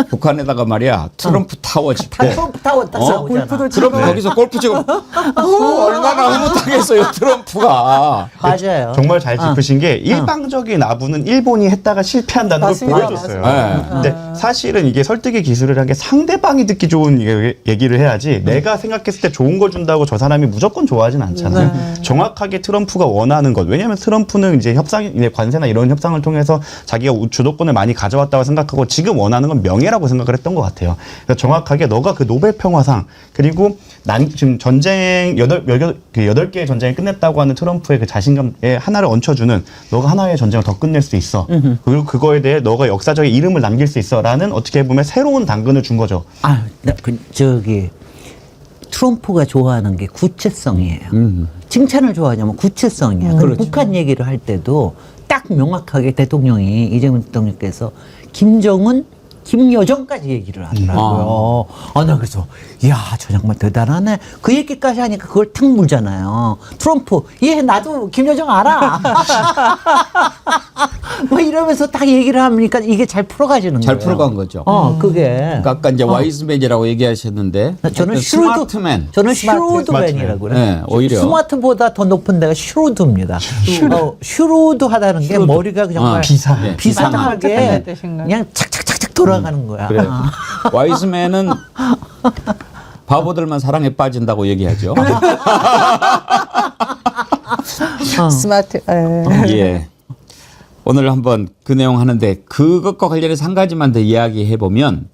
북한에다가 말이야 트럼프 타워 짓고 트럼프 타워 딱 싸우잖아. 골프도 트럼프 거기서 골프 치고 얼마나 흐뭇하겠어요 트럼프가. 맞아요. 정말 잘 짚으신 게 일방적인 아부는 일본이 했다가 실패한다는 걸 맞습니다. 보여줬어요. 맞습니다. 근데 사실은 이게 설득의 기술이라는 게 상대방이 듣기 좋은 얘기를 해야지 내가 생각했을 때 좋은 걸 준다고 저 사람이 무조건 좋아하진 않잖아요. 정확하게 트럼프가 원하는 것. 왜냐하면 트럼프는 이제 이제 관세나 이런 협상을 통해서 자기가 주도권을 많이 가져왔다고 생각하고 지금 원하는 건 명예라고 생각을 했던 것 같아요. 그래서 정확하게 너가 그 노벨 평화상 그리고 난 지금 전쟁 8개의 전쟁을 끝냈다고 하는 트럼프의 그 자신감에 하나를 얹혀주는 너가 하나의 전쟁을 더 끝낼 수 있어. 그리고 그거에 대해 너가 역사적인 이름을 남길 수 있어. 라는 어떻게 보면 새로운 당근을 준 거죠. 아, 저기 트럼프가 좋아하는 게 구체성이에요. 칭찬을 좋아하냐면 구체성이에요. 그리고 북한 얘기를 할 때도 딱 명확하게 대통령이 이재명 대통령께서 김정은, 김여정까지 얘기를 하더라고요. 나 그래서 이야 저 정말 대단하네. 그 얘기까지 하니까 그걸 탁 물잖아요. 트럼프 나도 김여정 알아. 뭐 이러면서 딱 얘기를 하니까 이게 잘 풀어가지는 거예요. 잘 풀어간 거죠. 그게 그러니까 아까 이제 와이즈맨이라고 얘기하셨는데 저는 스마트맨. 저는 슈루드맨이라고 그래요. 네, 오히려. 스마트보다 더 높은 데가 슈루드입니다. 슈루드하다는 게 머리가 정말 네, 비상하게 뜻인가요? 그냥 착착착착 돌아가는 거야. 그래. 와이즈맨은 바보들만 사랑에 빠진다고 얘기하죠. 스마트. 예. 오늘 한번 그 내용 하는데 그것과 관련해서 한 가지만 더 이야기해 보면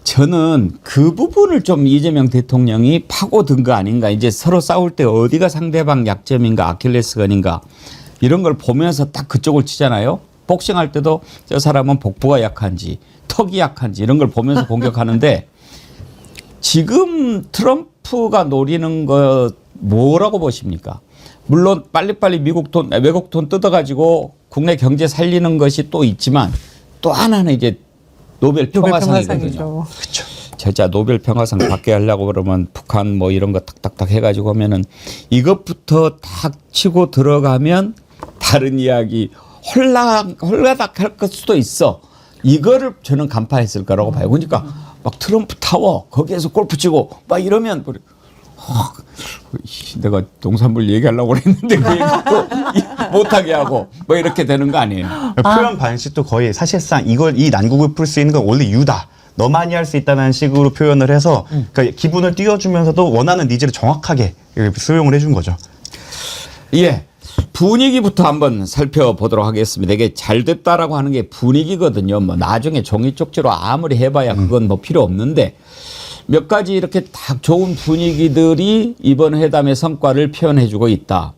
저는 그 부분을 좀 이재명 대통령이 파고든 거 아닌가. 이제 서로 싸울 때 어디가 상대방 약점인가 아킬레스건인가 이런 걸 보면서 딱 그쪽을 치잖아요. 복싱할 때도 저 사람은 복부가 약한지 턱이 약한지 이런 걸 보면서 공격하는데 지금 트럼프가 노리는 거 뭐라고 보십니까? 물론 빨리빨리 외국 돈 뜯어가지고 국내 경제 살리는 것이 또 있지만 또 하나는 이제 노벨 평화상이거든요. 그렇죠. 진짜 노벨 평화상 받게 하려고 그러면 북한 뭐 이런 거 탁탁탁 해가지고 하면은 이것부터 탁 치고 들어가면 다른 이야기 홀라닥 할 수도 있어. 이거를 저는 간파했을 거라고 봐요. 그러니까 막 트럼프 타워 거기에서 골프 치고 막 이러면 내가 농산물 얘기하려고 그랬는데 그 얘기도 못하게 하고 뭐 이렇게 되는 거 아니에요. 표현 반식도 거의 사실상 이 난국을 풀 수 있는 건 원래 유다. 너만이 할 수 있다는 식으로 표현을 해서 그러니까 기분을 띄워주면서도 원하는 니즈를 정확하게 수용을 해준 거죠. 예. 분위기부터 한번 살펴보도록 하겠습니다. 이게 잘 됐다라고 하는 게 분위기거든요. 뭐 나중에 종이 쪽지로 아무리 해봐야 그건 뭐 필요 없는데 몇 가지 이렇게 딱 좋은 분위기들이 이번 회담의 성과를 표현해주고 있다.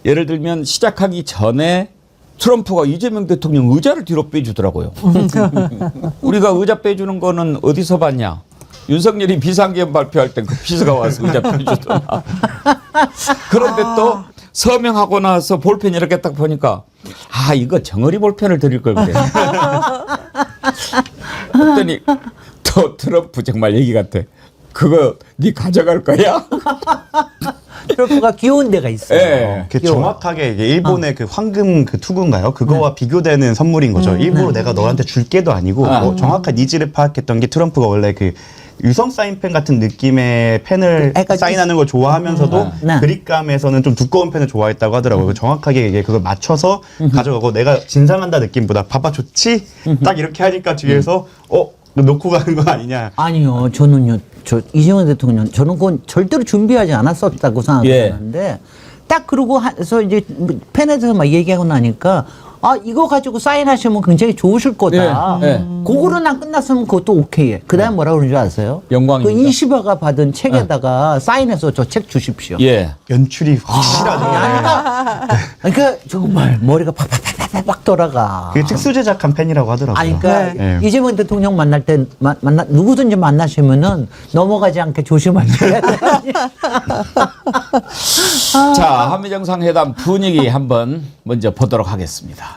예를 들면 시작하기 전에 트럼프가 이재명 대통령 의자를 뒤로 빼주더라고요. 우리가 의자 빼주는 거는 어디서 봤냐? 윤석열이 비상계엄 발표할 때 그 비서가 와서 의자 빼주더라. 그런데 또 서명하고 나서 볼펜 이렇게 딱 보니까 이거 정어리 볼펜을 드릴 걸 그래. 그랬더니 또 트럼프 정말 얘기 같아. 그거 네 가져갈 거야? 트럼프가 귀여운 데가 있어요. 예. 그 정확하게 이게 일본의 그 황금 그 투구인가요? 그거와 비교되는 선물인 거죠. 일부러 내가 너한테 줄 게도 아니고 정확한 니즈를 파악했던 게 트럼프가 원래 그 유성 사인펜 같은 느낌의 펜을 사인하는 걸 좋아하면서도 그립감에서는 좀 두꺼운 펜을 좋아했다고 하더라고요. 정확하게 이게 그걸 맞춰서 가져가고 내가 진상한다 느낌보다 봐봐 좋지? 딱 이렇게 하니까 뒤에서 놓고 가는 거 아니냐. 아니요. 저는요. 이재명 대통령 저는 그건 절대로 준비하지 않았었다고 생각하는데 딱 그러고 해서 이제 펜에서 막 얘기하고 나니까 아 이거 가지고 사인하시면 굉장히 좋으실 거다. 네, 네. 그거로나 끝났으면 그것도 오케이해. 그다음 뭐라 그러는 줄 아세요? 영광입니다. 그 이시바가 받은 책에다가 사인해서 저 책 주십시오. 예. 연출이 확실하네. 그러니까 정말 머리가 팍팍팍팍 돌아가. 그게 특수 제작한 펜이라고 하더라고요. 아니, 그러니까 네. 이재명 대통령 만날 때 누구든지 만나시면은 넘어가지 않게 조심하셔야 돼요. 자, 한미 정상회담 분위기 한번 먼저 보도록 하겠습니다.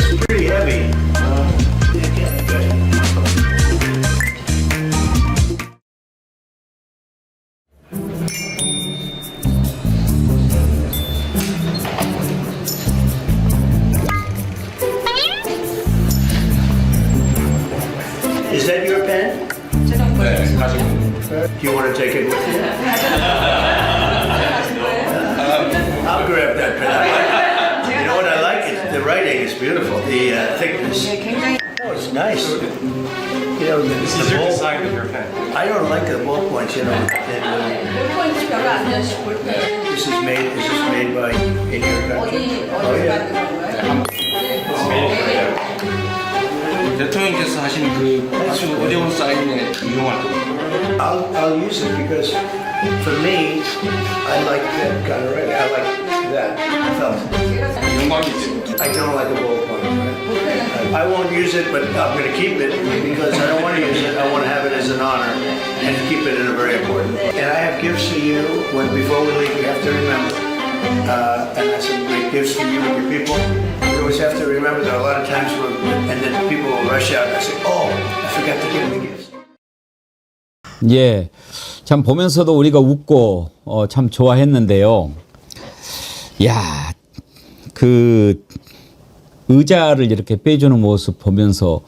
It's pretty heavy. Is that your pen? Do you want to take it with you? I'll grab that pen. You know what I like? The writing is beautiful. The thickness. Oh, it's nice. You know, this is your design with your pen. I don't like the ballpoints. You know. This is made by in your country. Oh yeah. 대통령께서 하시는 그 아주 어려운 사인에 이용할 겁니다. I'll use it because for me, I like that kind of writing. I like that felt. 영광이죠. I don't like a ballpoint. Right? I won't use it, but I'm going to keep it because I don't want to use it. I want to have it as an honor and keep it in a very important. And I have gifts for you. When before we leave, we have to remember. And that's some great gifts for you and your people. We always have to remember that a lot of times, and then people will rush out and say, "Oh, I forgot to give them the gifts." 예. 참 보면서도 우리가 웃고 참 좋아했는데요. 야, 그 의자를 이렇게 빼주는 모습 보면서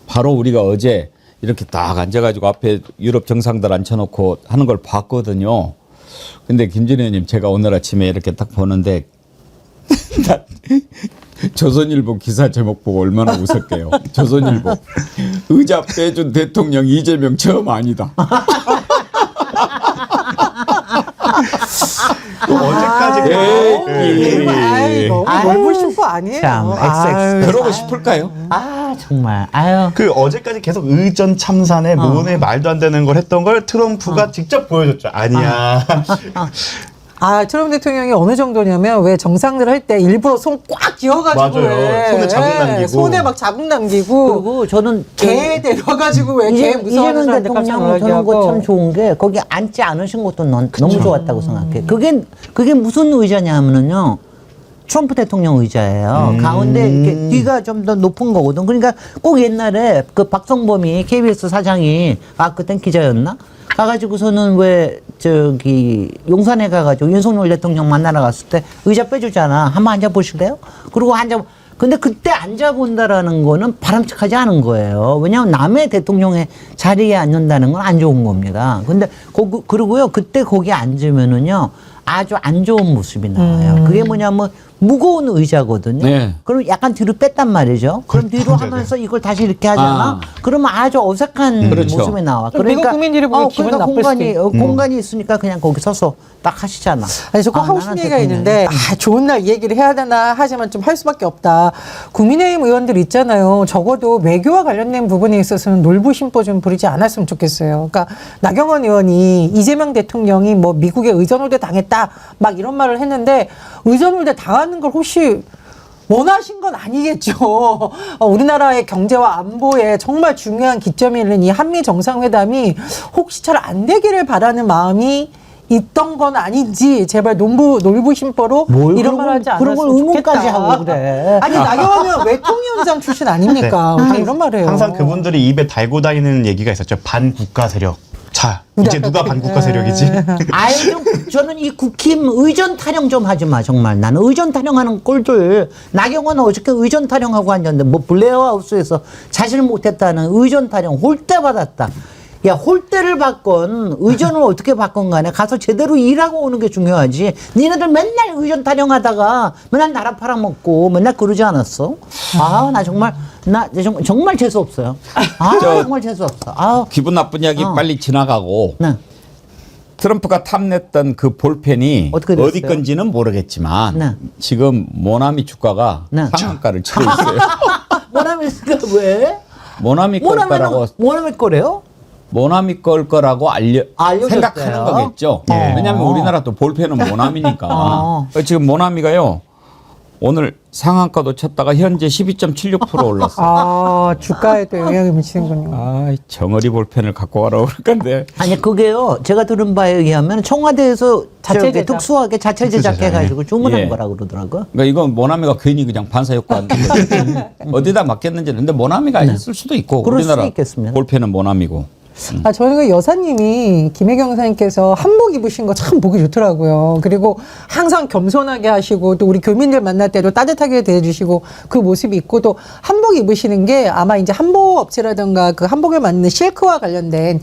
바로 우리가 어제 이렇게 딱 앉아가지고 앞에 유럽 정상들 앉혀놓고 하는 걸 봤거든요. 근데 김준희 의원님 제가 오늘 아침에 이렇게 딱 보는데 나 조선일보 기사 제목 보고 얼마나 웃었게요. 조선일보 의자 빼준 대통령 이재명 처음 아니다. 어제까지 에이. 너무 아유, 넓으신 거 아니에요? 참, 아유, 그러고 싶을까요? 아 정말 아유. 그 어제까지 계속 의전 참산에 뭔에 말도 안 되는 걸 했던 걸 트럼프가 직접 보여줬죠. 아니야. 트럼프 대통령이 어느 정도냐면 왜 정상들 할 때 일부러 손 꽉 쥐어가지고 맞아요. 왜 손에 자국 남기고. 손에 막 자국 남기고 그리고 저는 개 데려가지고 왜 개 무서워하는 이재명 사람들 깜짝 대통령 놀라게 저는 하고 거참 좋은 게 거기 앉지 않으신 것도 너무 좋았다고 생각해. 그게 무슨 의자냐면은요. 트럼프 대통령 의자예요. 가운데 이렇게 뒤가 좀 더 높은 거거든. 그러니까 꼭 옛날에 그 박성범이 KBS 사장이 그땐 기자였나? 가가지고서는 왜 저기 용산에 가가지고 윤석열 대통령 만나러 갔을 때 의자 빼주잖아. 한번 앉아보실래요? 그리고 근데 그때 앉아본다라는 거는 바람직하지 않은 거예요. 왜냐하면 남의 대통령의 자리에 앉는다는 건 안 좋은 겁니다. 근데 그리고요 그때 거기 앉으면은요 아주 안 좋은 모습이 나와요. 그게 뭐냐면 무거운 의자거든요. 네. 그럼 약간 뒤로 뺐단 말이죠. 그럼 뒤로 하면서 이걸 다시 이렇게 하잖아. 그러면 아주 어색한 그렇죠. 모습이 나와. 그럼 미국 국민들이 보기 기분 그러니까 나쁠 수도 있고. 공간이 있으니까 그냥 거기 서서 딱 하시잖아. 아니, 저거 하고 싶은 나는 얘기가 대통령. 있는데, 좋은 날 이 얘기를 해야 되나 하지만 좀 할 수밖에 없다. 국민의힘 의원들 있잖아요. 적어도 외교와 관련된 부분에 있어서는 놀부심보 좀 부리지 않았으면 좋겠어요. 그러니까 나경원 의원이 이재명 대통령이 뭐 미국에 의전홀대 당했다 막 이런 말을 했는데 의전홀대 당하는 걸 혹시 원하신 건 아니겠죠. 우리나라의 경제와 안보에 정말 중요한 기점이 있는 이 한미 정상회담이 혹시 잘 안 되기를 바라는 마음이 있던 건 아닌지 제발 놀부심보로 이런 말 하지 그런 걸 않았으면 의문까지 좋겠다. 하고 그래. 아니 나경원 의원 외통위원장 출신 아닙니까? 어떻게 이런 말해요. 항상 그분들이 입에 달고 다니는 얘기가 있었죠. 반국가 세력. 자, 이제 누가 반국가 세력이지? 아유, 저는 이 국힘 의전 타령 좀 하지 마, 정말. 나는 의전 타령하는 꼴들. 나경원 어저께 의전 타령하고 앉았는데, 뭐, 블레어 하우스에서 자신을 못했다는 의전 타령 홀대 받았다. 야, 홀대를 받건 의전을 어떻게 받건 간에 가서 제대로 일하고 오는 게 중요하지. 니네들 맨날 의전 타령하다가 맨날 나라 팔아먹고 맨날 그러지 않았어? 아, 나 정말 정말 재수 없어요. 아, 정말 재수 없어. 아, 기분 나쁜 이야기 빨리 지나가고 네. 트럼프가 탐냈던 그 볼펜이 어떻게 됐어요? 어디 건지는 모르겠지만 네. 지금 모나미 주가가 네. 상한가를 치고 있어요. 모나미가 왜? 모나미 걸 거라고 모나미 거래요? 모나미 걸 거라고 알려줬어요? 생각하는 거겠죠. 예. 왜냐하면 우리나라 또 볼펜은 모나미니까. 어. 지금 모나미가요. 오늘 상한가도 쳤다가 현재 12.76% 올랐어요. 아, 주가에도 영향을 미치는군요. 아, 정어리 볼펜을 갖고 가라고 그럴 건데. 아니 그게요. 제가 들은 바에 의하면 청와대에서 자체 저기 제작. 특수하게 자체 제작해가지고 주문한 예. 거라 그러더라고요. 그러니까 이건 모나미가 괜히 그냥 반사 효과 안 되거든요. 어디다 맡겼는지. 근데 모나미가 했을 수도 있고. 그럴 수도 우리나라 있겠습니다. 볼펜은 모나미고. 아, 저는 그 여사님이 김혜경 여사님께서 한복 입으신 거 참 보기 좋더라고요. 그리고 항상 겸손하게 하시고 또 우리 교민들 만날 때도 따뜻하게 대해주시고 그 모습이 있고 또 한복 입으시는 게 아마 이제 한복 업체라든가 그 한복을 만드는 실크와 관련된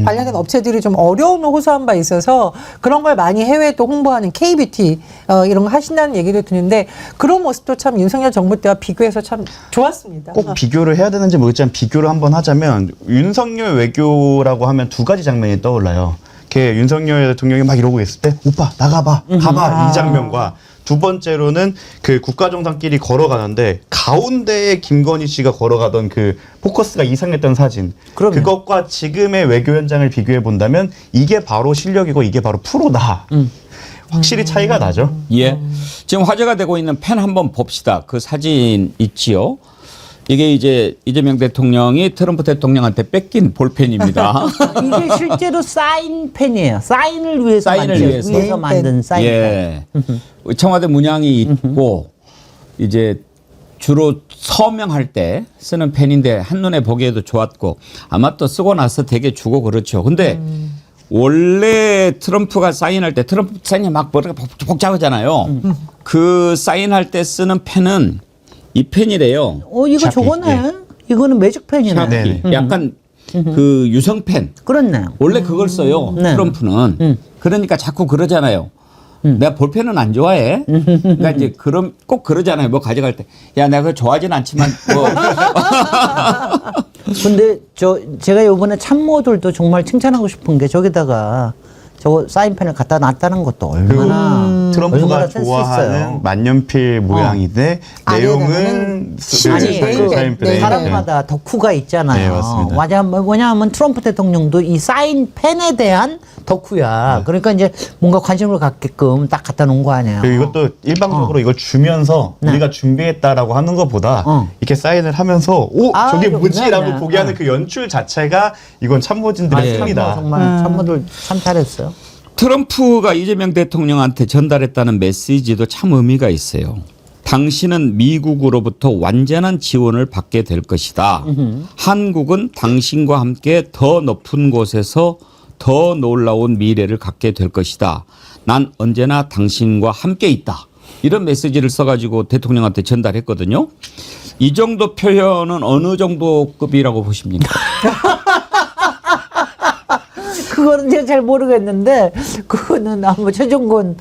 관련된 업체들이 좀 어려움을 호소한 바 있어서 그런 걸 많이 해외에 또 홍보하는 K뷰티 이런 거 하신다는 얘기도 듣는데 그런 모습도 참 윤석열 정부 때와 비교해서 참 좋았습니다. 꼭 비교를 해야 되는지 모르겠지만 비교를 한번 하자면 윤석열 외교라고 하면 두 가지 장면이 떠올라요. 걔 윤석열 대통령이 막 이러고 있을 때 오빠 나가봐 가봐 이 장면과 두 번째로는 그 국가정상끼리 걸어가는데 가운데에 김건희 씨가 걸어가던 그 포커스가 이상했던 사진. 그럼요. 그것과 지금의 외교 현장을 비교해 본다면 이게 바로 실력이고 이게 바로 프로다. 확실히 차이가 나죠. 예. 지금 화제가 되고 있는 펜 한번 봅시다. 그 사진 있지요. 이게 이제 이재명 대통령이 트럼프 대통령한테 뺏긴 볼펜입니다. 이게 실제로 사인펜이에요. 사인을 위해서 사인을 위해서. 만든 사인펜. 예. 청와대 문양이 있고 이제 주로 서명할 때 쓰는 펜인데 한눈에 보기에도 좋았고 아마 또 쓰고 나서 되게 주고 그렇죠. 근데 원래 트럼프가 사인할 때 트럼프 사인이 막 머리가 복잡하잖아요. 그 사인할 때 쓰는 펜은 이 펜이래요. 이거 샤피, 저거네. 이거는 매직펜이네. 샤피. 네네. 약간 그 유성펜. 그렇네요. 원래 그걸 써요. 네. 트럼프는. 그러니까 자꾸 그러잖아요. 내가 볼펜은 안 좋아해. 그러니까 이제 꼭 그러잖아요. 뭐 가져갈 때. 야, 내가 그거 좋아하진 않지만 뭐. 근데 제가 요번에 참모들도 정말 칭찬하고 싶은 게 저기다가 저거 사인펜을 갖다 놨다는 것도 얼마나 트럼프가 얼마나 센스 좋아하는 있어요. 만년필 모양인데 내용은 실제 사인펜에 네. 사람마다 덕후가 있잖아요. 네, 맞습니다. 뭐냐면 트럼프 대통령도 이 사인펜에 대한 덕후야. 그러니까 이제 뭔가 관심을 갖게끔 딱 갖다 놓은 거 아니에요. 그리고 이것도 일방적으로 이걸 주면서 네. 우리가 준비했다라고 하는 것보다 이렇게 사인을 하면서 아, 저게 이거 뭐지라고 네, 보게 하는 그 연출 자체가 이건 참모진들의 힘이다. 정말 참모들 참 잘했어요. 트럼프가 이재명 대통령한테 전달했다는 메시지도 참 의미가 있어요. 당신은 미국으로부터 완전한 지원을 받게 될 것이다. 한국은 당신과 함께 더 높은 곳에서 더 놀라운 미래를 갖게 될 것이다. 난 언제나 당신과 함께 있다. 이런 메시지를 써가지고 대통령한테 전달했거든요. 이 정도 표현은 어느 정도 급이라고 보십니까? 그거는 제가 잘 모르겠는데 그거는 아마 최종권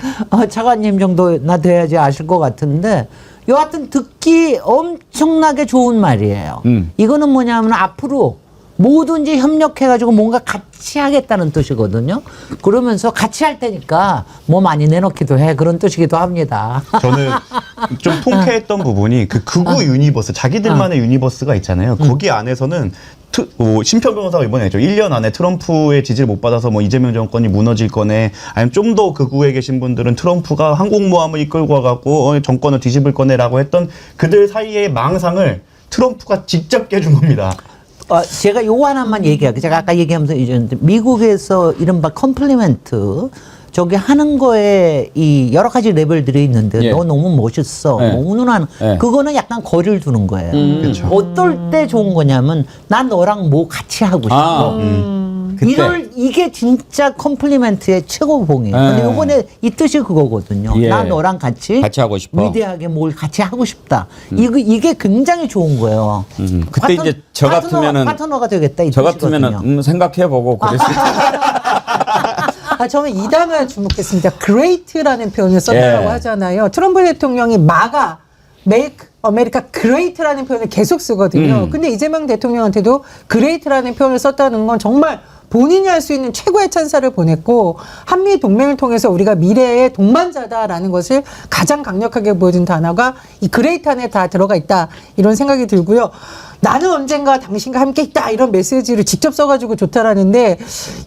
차관님 정도나 돼야지 아실 것 같은데 여하튼 듣기 엄청나게 좋은 말이에요. 이거는 뭐냐면 앞으로 뭐든지 협력해가지고 뭔가 같이 하겠다는 뜻이거든요. 그러면서 같이 할 테니까 뭐 많이 내놓기도 해. 그런 뜻이기도 합니다. 저는 좀 통쾌했던 부분이 그 극우 유니버스, 자기들만의 유니버스가 있잖아요. 거기 안에서는 심평 변호사가 이번에 했죠. 1년 안에 트럼프의 지지를 못 받아서 뭐 이재명 정권이 무너질 거네. 아니면 좀 더 극우에 계신 분들은 트럼프가 항공모함을 이끌고 와갖고 정권을 뒤집을 거네라고 했던 그들 사이의 망상을 트럼프가 직접 깨준 겁니다. 제가 요거 하나만 얘기할게요. 제가 아까 얘기하면서 이제 미국에서 이른바 컴플리멘트 저기 하는 거에 이 여러 가지 레벨들이 있는데 예. 너 너무 멋있어. 예. 너무 누나는 예. 그거는 약간 거리를 두는 거예요. 그렇죠. 어떨 때 좋은 거냐면 난 너랑 뭐 같이 하고 싶어. 이게 진짜 컴플리멘트의 최고봉이에요. 네. 근데 이번에 이 뜻이 그거거든요. 예. 나 너랑 같이 하고 싶어. 위대하게 뭘 같이 하고 싶다. 이게 굉장히 좋은 거예요. 그때 이제 저 같으면은 파트너가 되겠다. 이 저 뜻이거든요. 같으면은 생각해보고 그랬을 저는 이 단어에 주목했습니다. great라는 표현을 썼다고 예. 하잖아요. 트럼프 대통령이 MAGA, Make America Great라는 표현을 계속 쓰거든요. 근데 이재명 대통령한테도 Great라는 표현을 썼다는 건 정말 본인이 할 수 있는 최고의 찬사를 보냈고 한미 동맹을 통해서 우리가 미래의 동반자다라는 것을 가장 강력하게 보여준 단어가 이 그레이트 안에 다 들어가 있다 이런 생각이 들고요. 나는 언젠가 당신과 함께 있다 이런 메시지를 직접 써가지고 좋다라는데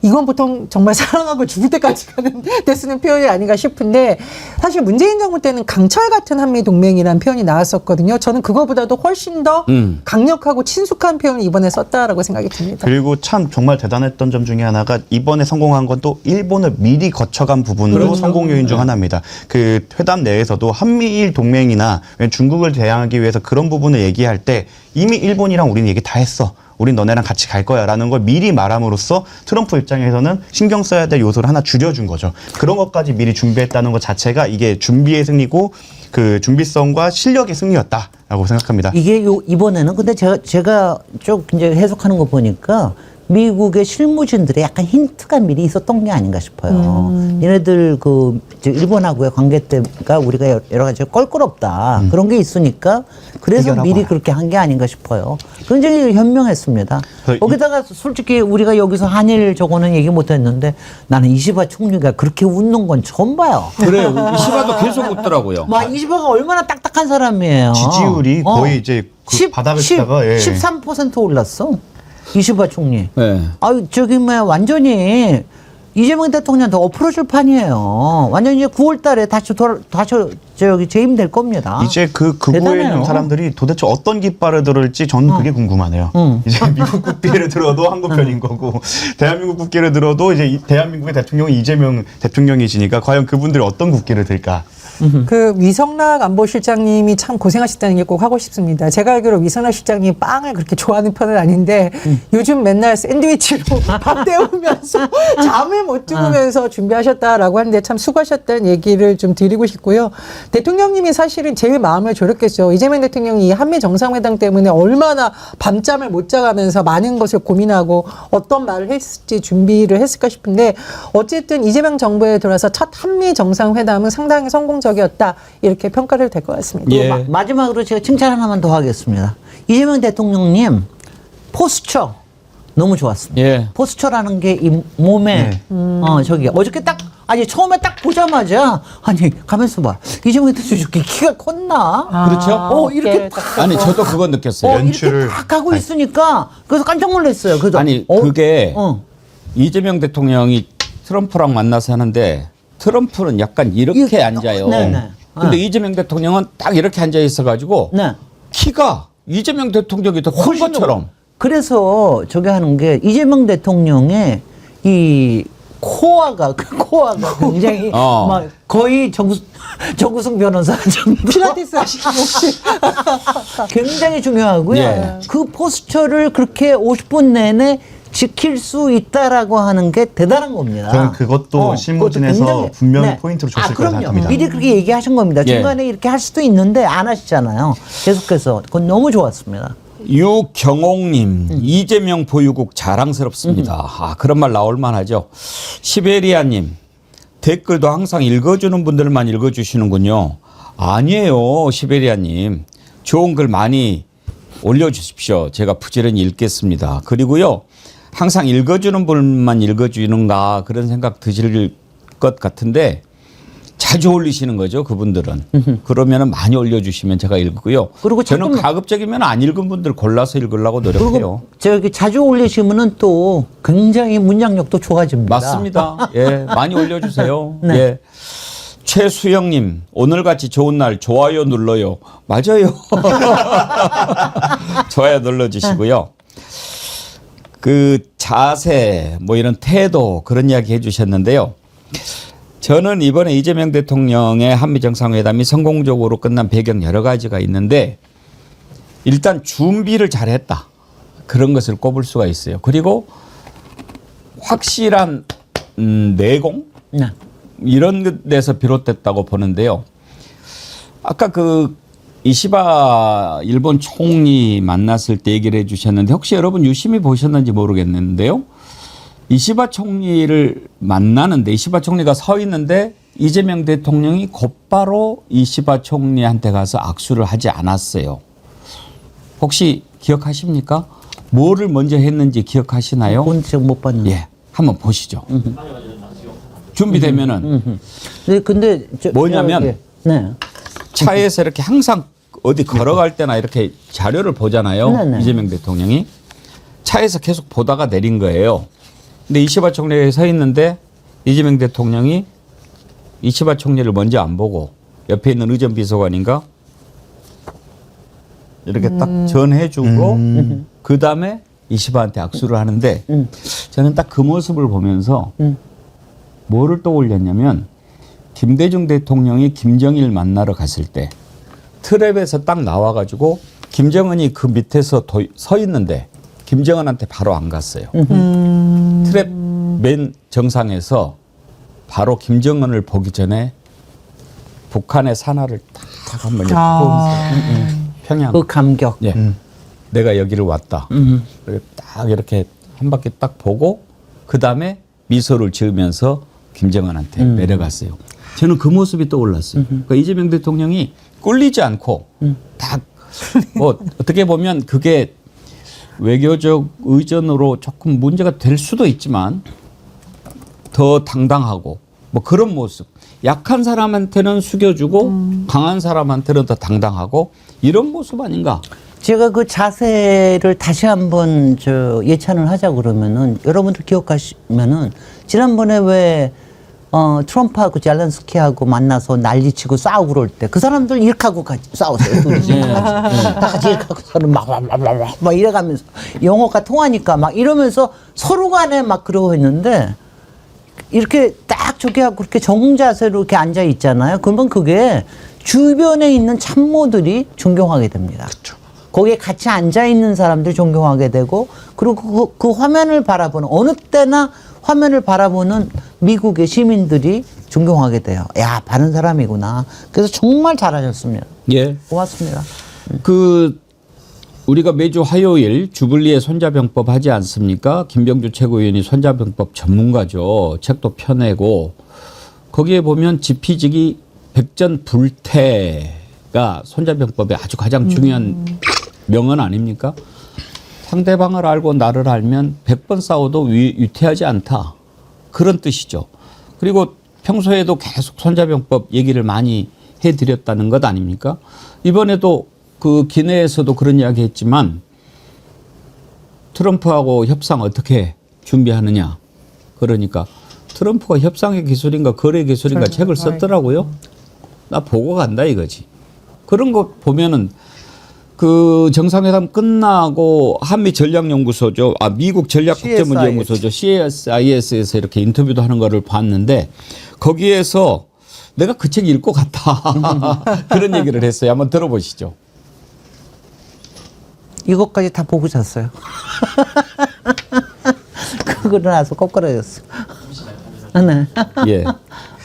이건 보통 정말 사랑하고 죽을 때까지 가는 데 쓰는 표현이 아닌가 싶은데 사실 문재인 정부 때는 강철 같은 한미 동맹이라는 표현이 나왔었거든요. 저는 그거보다도 훨씬 더 강력하고 친숙한 표현을 이번에 썼다라고 생각이 듭니다. 그리고 참 정말 대단했던 점 중에 하나가 이번에 성공한 건 또 일본을 미리 거쳐간 부분으로 성공 요인 중 하나입니다. 그 회담 내에서도 한미일 동맹이나 중국을 대항하기 위해서 그런 부분을 얘기할 때 이미 일본이랑 우리는 얘기 다 했어. 우린 너네랑 같이 갈 거야 라는 걸 미리 말함으로써 트럼프 입장에서는 신경 써야 될 요소를 하나 줄여준 거죠. 그런 것까지 미리 준비했다는 것 자체가 이게 준비의 승리고 그 준비성과 실력의 승리였다라고 생각합니다. 이게 이번에는 근데 제가 쭉 이제 해석하는 거 보니까 미국의 실무진들의 약간 힌트가 미리 있었던 게 아닌가 싶어요. 얘네들 저 일본하고의 관계 때가 우리가 여러 가지 껄끄럽다 그런 게 있으니까 그래서 해결하고 미리 와라. 그렇게 한 게 아닌가 싶어요. 굉장히 현명했습니다. 거기다가 솔직히 우리가 여기서 한일 저거는 얘기 못했는데 나는 이시바 총리가 그렇게 웃는 건 처음 봐요. 그래요. 이시바도 계속 웃더라고요. 막 이시바가 얼마나 딱딱한 사람이에요. 지지율이 거의 이제 그 바닥을 치다가 13% 올랐어. 이시바 총리. 네. 아유, 완전히 이재명 대통령한테 엎어질 판이에요. 완전히 이제 9월 달에 다시 재임될 겁니다. 이제 그 극우에 대단해요. 있는 사람들이 도대체 어떤 깃발을 들을지 저는 그게 궁금하네요. 이제 미국 국기를 들어도 한국 편인 거고 대한민국 국기를 들어도 이제 대한민국의 대통령이 이재명 대통령이시니까 과연 그분들이 어떤 국기를 들까? 그 위성락 안보실장님이 참 고생하셨다는 게 꼭 하고 싶습니다. 제가 알기로 위성락 실장님이 빵을 그렇게 좋아하는 편은 아닌데 요즘 맨날 샌드위치로 밥 때우면서 잠을 못 주무면서 준비하셨다라고 하는데 참 수고하셨다는 얘기를 좀 드리고 싶고요. 대통령님이 사실은 제일 마음을 졸였겠죠. 이재명 대통령이 이 한미 정상회담 때문에 얼마나 밤잠을 못 자가면서 많은 것을 고민하고 어떤 말을 했을지 준비를 했을까 싶은데 어쨌든 이재명 정부에 들어와서 첫 한미 정상회담은 상당히 성공적이었다 이렇게 평가를 될 것 같습니다. 예. 마지막으로 제가 칭찬 하나만 더 하겠습니다. 이재명 대통령님 포스처 너무 좋았습니다. 예. 포스처라는 게 이 몸에 어저께 처음에 딱 보자마자 가면서 봐. 이재명 대통령 이렇게 키가 컸나? 그렇죠? 이렇게 아니 저도 그건 느꼈어요. 연출을 이렇게 딱 하고 있으니까 그래서 깜짝 놀랐어요. 그래서 아니 그게 이재명 대통령이 트럼프랑 만나서 하는데 트럼프는 약간 이렇게 앉아요. 네네. 근데 이재명 대통령은 딱 이렇게 앉아 있어가지고 네. 키가 이재명 대통령이 더 큰 것처럼. 그래서 저게 하는 게 이재명 대통령의 이 코어가 굉장히 막 거의 정구승 변호사 정도 필라테스 하시는 혹시 굉장히 중요하고요. 예. 그 포스처를 그렇게 50분 내내 지킬 수 있다라고 하는 게 대단한 겁니다. 저는 그것도 실무진에서 그것도 굉장히- 분명히 포인트로 줬을 거라고 그럼요. 생각합니다. 미리 그렇게 얘기하신 겁니다. 예. 중간에 이렇게 할 수도 있는데 안 하시잖아요. 계속해서 그건 너무 좋았습니다. 유경옥님, 이재명 보유국 자랑스럽습니다. 그런 말 나올 만하죠. 시베리아님, 댓글도 항상 읽어주는 분들만 읽어주시는군요. 아니에요, 시베리아님. 좋은 글 많이 올려주십시오. 제가 부지런히 읽겠습니다. 그리고요, 항상 읽어주는 분만 읽어주는가 그런 생각 드실 것 같은데 자주 올리시는 거죠, 그분들은. 그러면은 많이 올려주시면 제가 읽고요. 그리고 저는 조금- 가급적이면 안 읽은 분들 골라서 읽으려고 노력해요. 그리고 저기 자주 올리시면은 또 굉장히 문장력도 좋아집니다. 맞습니다. 예, 많이 올려주세요. 네. 예. 최수영님, 오늘같이 좋은 날 좋아요 눌러요. 맞아요. 좋아요 눌러주시고요. 그 자세, 뭐 이런 태도 그런 이야기 해주셨는데요. 저는 이번에 이재명 대통령의 한미 정상회담이 성공적으로 끝난 배경 여러 가지가 있는데 일단 준비를 잘했다. 그런 것을 꼽을 수가 있어요. 그리고 확실한 내공 네. 이런 데서 비롯됐다고 보는데요. 아까 그 이시바 일본 총리 만났을 때 얘기를 해주셨는데 혹시 여러분 유심히 보셨는지 모르겠는데요. 이시바 총리를 만나는데 이시바 총리가 서 있는데 이재명 대통령이 곧바로 이시바 총리한테 가서 악수를 하지 않았어요. 혹시 기억하십니까? 뭐를 먼저 했는지 기억하시나요? 본 적 못 봤는데. 예, 한번 보시죠. 준비되면은 네, 근데 뭐냐면 네. 차에서 이렇게 항상 어디 걸어갈 때나 이렇게 자료를 보잖아요. 네네. 이재명 대통령이 차에서 계속 보다가 내린 거예요. 근데 이시바 총리가 서 있는데 이재명 대통령이 이시바 총리를 먼저 안 보고 옆에 있는 의전 비서관인가 이렇게 딱 전해주고 그 다음에 이시바한테 악수를 하는데 저는 딱 그 모습을 보면서 뭐를 떠올렸냐면 김대중 대통령이 김정일 만나러 갔을 때 트랩에서 딱 나와가지고 김정은이 그 밑에서 서 있는데 김정은한테 바로 안 갔어요. 트랩 맨 정상에서 바로 김정은을 보기 전에 북한의 산하를 딱 한번 이렇게 보면서 평양. 그 감격. 예. 내가 여기를 왔다. 이렇게 딱 이렇게 한 바퀴 딱 보고 그 다음에 미소를 지으면서 김정은한테 내려갔어요. 저는 그 모습이 떠올랐어요. 그러니까 이재명 대통령이 꿀리지 않고 딱 뭐 어떻게 보면 그게 외교적 의전으로 조금 문제가 될 수도 있지만 더 당당하고 뭐 그런 모습. 약한 사람한테는 숙여주고 강한 사람한테는 더 당당하고 이런 모습 아닌가? 제가 그 자세를 다시 한번 예찬을 하자 그러면은 여러분들 기억하시면은 지난번에 왜 트럼프하고 젤렌스키하고 만나서 난리치고 싸우고 그럴 때 그 사람들 이렇게 하고 같이 싸웠어요. 둘이 다 같이 이렇게 하고 서로 막 이래가면서 영어가 통하니까 막 이러면서 서로 간에 막 그러고 했는데 이렇게 딱 저기 하고 그렇게 정자세로 이렇게 앉아 있잖아요. 그러면 그게 주변에 있는 참모들이 존경하게 됩니다. 그렇죠. 거기에 같이 앉아 있는 사람들이 존경하게 되고 그리고 그 화면을 바라보는 어느 때나 화면을 바라보는 미국의 시민들이 존경하게 돼요. 야, 바른 사람이구나. 그래서 정말 잘하셨습니다. 예. 고맙습니다. 그 우리가 매주 화요일 주블리의 손자병법 하지 않습니까? 김병주 최고위원이 손자병법 전문가죠. 책도 펴내고 거기에 보면 지피지기 백전불태가 손자병법의 아주 가장 중요한 명언 아닙니까? 상대방을 알고 나를 알면 100번 싸워도 위태하지 않다. 그런 뜻이죠. 그리고 평소에도 계속 손자병법 얘기를 많이 해드렸다는 것 아닙니까? 이번에도 그 기내에서도 그런 이야기 했지만 트럼프하고 협상 어떻게 준비하느냐. 그러니까 트럼프가 협상의 기술인가 거래 기술인가 책을 썼더라고요. 나 보고 간다 이거지. 그런 거 보면은 그 정상회담 끝나고 한미 전략연구소죠. 미국 전략국제문제연구소죠. CSIS에서 이렇게 인터뷰도 하는 거를 봤는데 거기에서 내가 그 책 읽고 갔다. 그런 얘기를 했어요. 한번 들어보시죠. 이것까지 다 보고 잤어요. 그러고 나서 꼬꾸라졌어. 네. 예.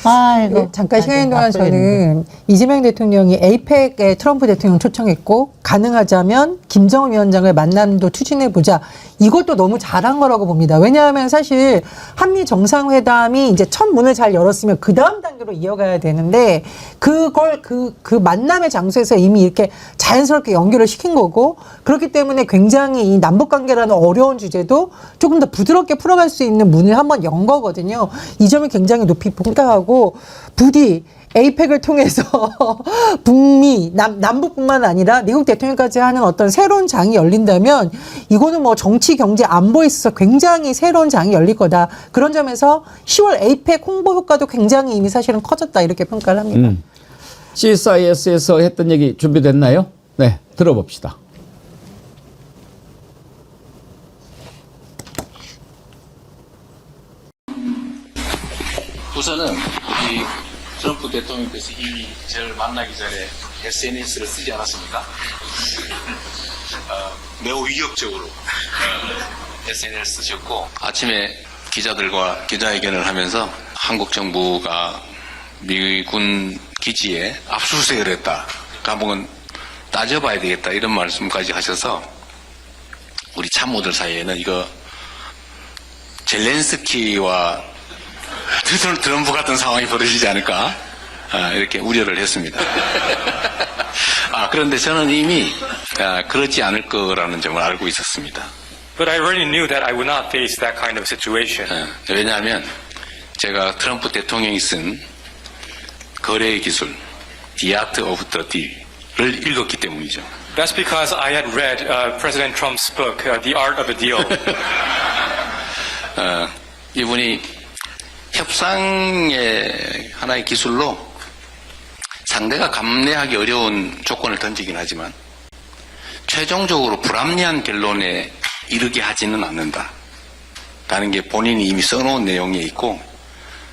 아이고. 잠깐 시간인 동안 저는 이재명 대통령이 에이펙에 트럼프 대통령 초청했고 가능하자면 김정은 위원장을 만남도 추진해보자. 이것도 너무 잘한 거라고 봅니다. 왜냐하면 사실 한미 정상회담이 이제 첫 문을 잘 열었으면 그 다음 단계로 이어가야 되는데 그걸 그 만남의 장소에서 이미 이렇게 자연스럽게 연결을 시킨 거고 그렇기 때문에 굉장히 이 남북관계라는 어려운 주제도 조금 더 부드럽게 풀어갈 수 있는 문을 한번 연 거거든요. 이 점을 굉장히 높이 평가하고 부디 에이펙을 통해서 북미, 남북뿐만 아니라 미국 대통령까지 하는 어떤 새로운 장이 열린다면 이거는 뭐 정치, 경제, 안보에 있어서 굉장히 새로운 장이 열릴 거다. 그런 점에서 10월 에이펙 홍보 효과도 굉장히 이미 사실은 커졌다. 이렇게 평가를 합니다. CSIS에서 했던 얘기 준비됐나요? 네, 들어봅시다. 우선은 이 트럼프 대통령께서 이미 저를 만나기 전에 SNS를 쓰지 않았습니까? 매우 위협적으로 SNS를 쓰셨고 아침에 기자들과 기자회견을 하면서 한국 정부가 미군 기지에 압수수색을 했다. 한번 따져봐야 되겠다. 이런 말씀까지 하셔서 우리 참모들 사이에는 이거 젤렌스키와 트럼프 같은 상황이 벌어지지 않을까 이렇게 우려를 했습니다. 그런데 저는 이미 그렇지 않을 거라는 점을 알고 있었습니다. But I already knew that I would not face that kind of situation. 왜냐하면 제가 트럼프 대통령이 쓴 거래의 기술, The Art of the Deal을 읽었기 때문이죠. That's because I had read President Trump's book, The Art of a Deal. 이분이 협상의 하나의 기술로 상대가 감내하기 어려운 조건을 던지긴 하지만 최종적으로 불합리한 결론에 이르게 하지는 않는다. 라는 게 본인이 이미 써놓은 내용에 있고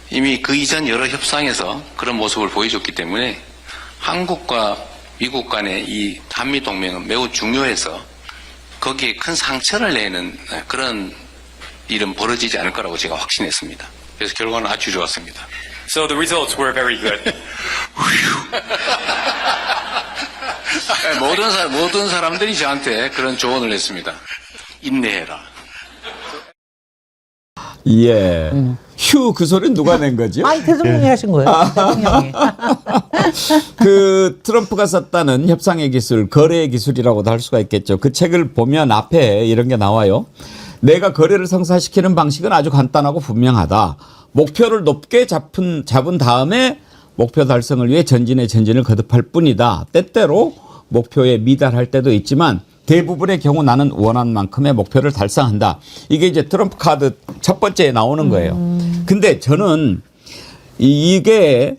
이미 그 이전 여러 협상에서 그런 모습을 보여줬기 때문에 한국과 미국 간의 이 한미동맹은 매우 중요해서 거기에 큰 상처를 내는 그런 일은 벌어지지 않을 거라고 제가 확신했습니다. 그래서 결과는 아주 좋았습니다. So the results were very good. 모든 사람들이 저한테 그런 조언을 했습니다. 인내해라. 예. 휴, 그 소리는 누가 낸 거죠? 아니 대통령이 하신 거예요. 대통령이. 그 트럼프가 썼다는 협상의 기술, 거래의 기술이라고도 할 수가 있겠죠. 그 책을 보면 앞에 이런 게 나와요. 내가 거래를 성사시키는 방식은 아주 간단하고 분명하다. 목표를 높게 잡은 다음에 목표 달성을 위해 전진을 거듭할 뿐이다. 때때로 목표에 미달할 때도 있지만 대부분의 경우 나는 원하는 만큼의 목표를 달성한다. 이게 이제 트럼프 카드 첫 번째에 나오는 거예요. 근데 저는 이게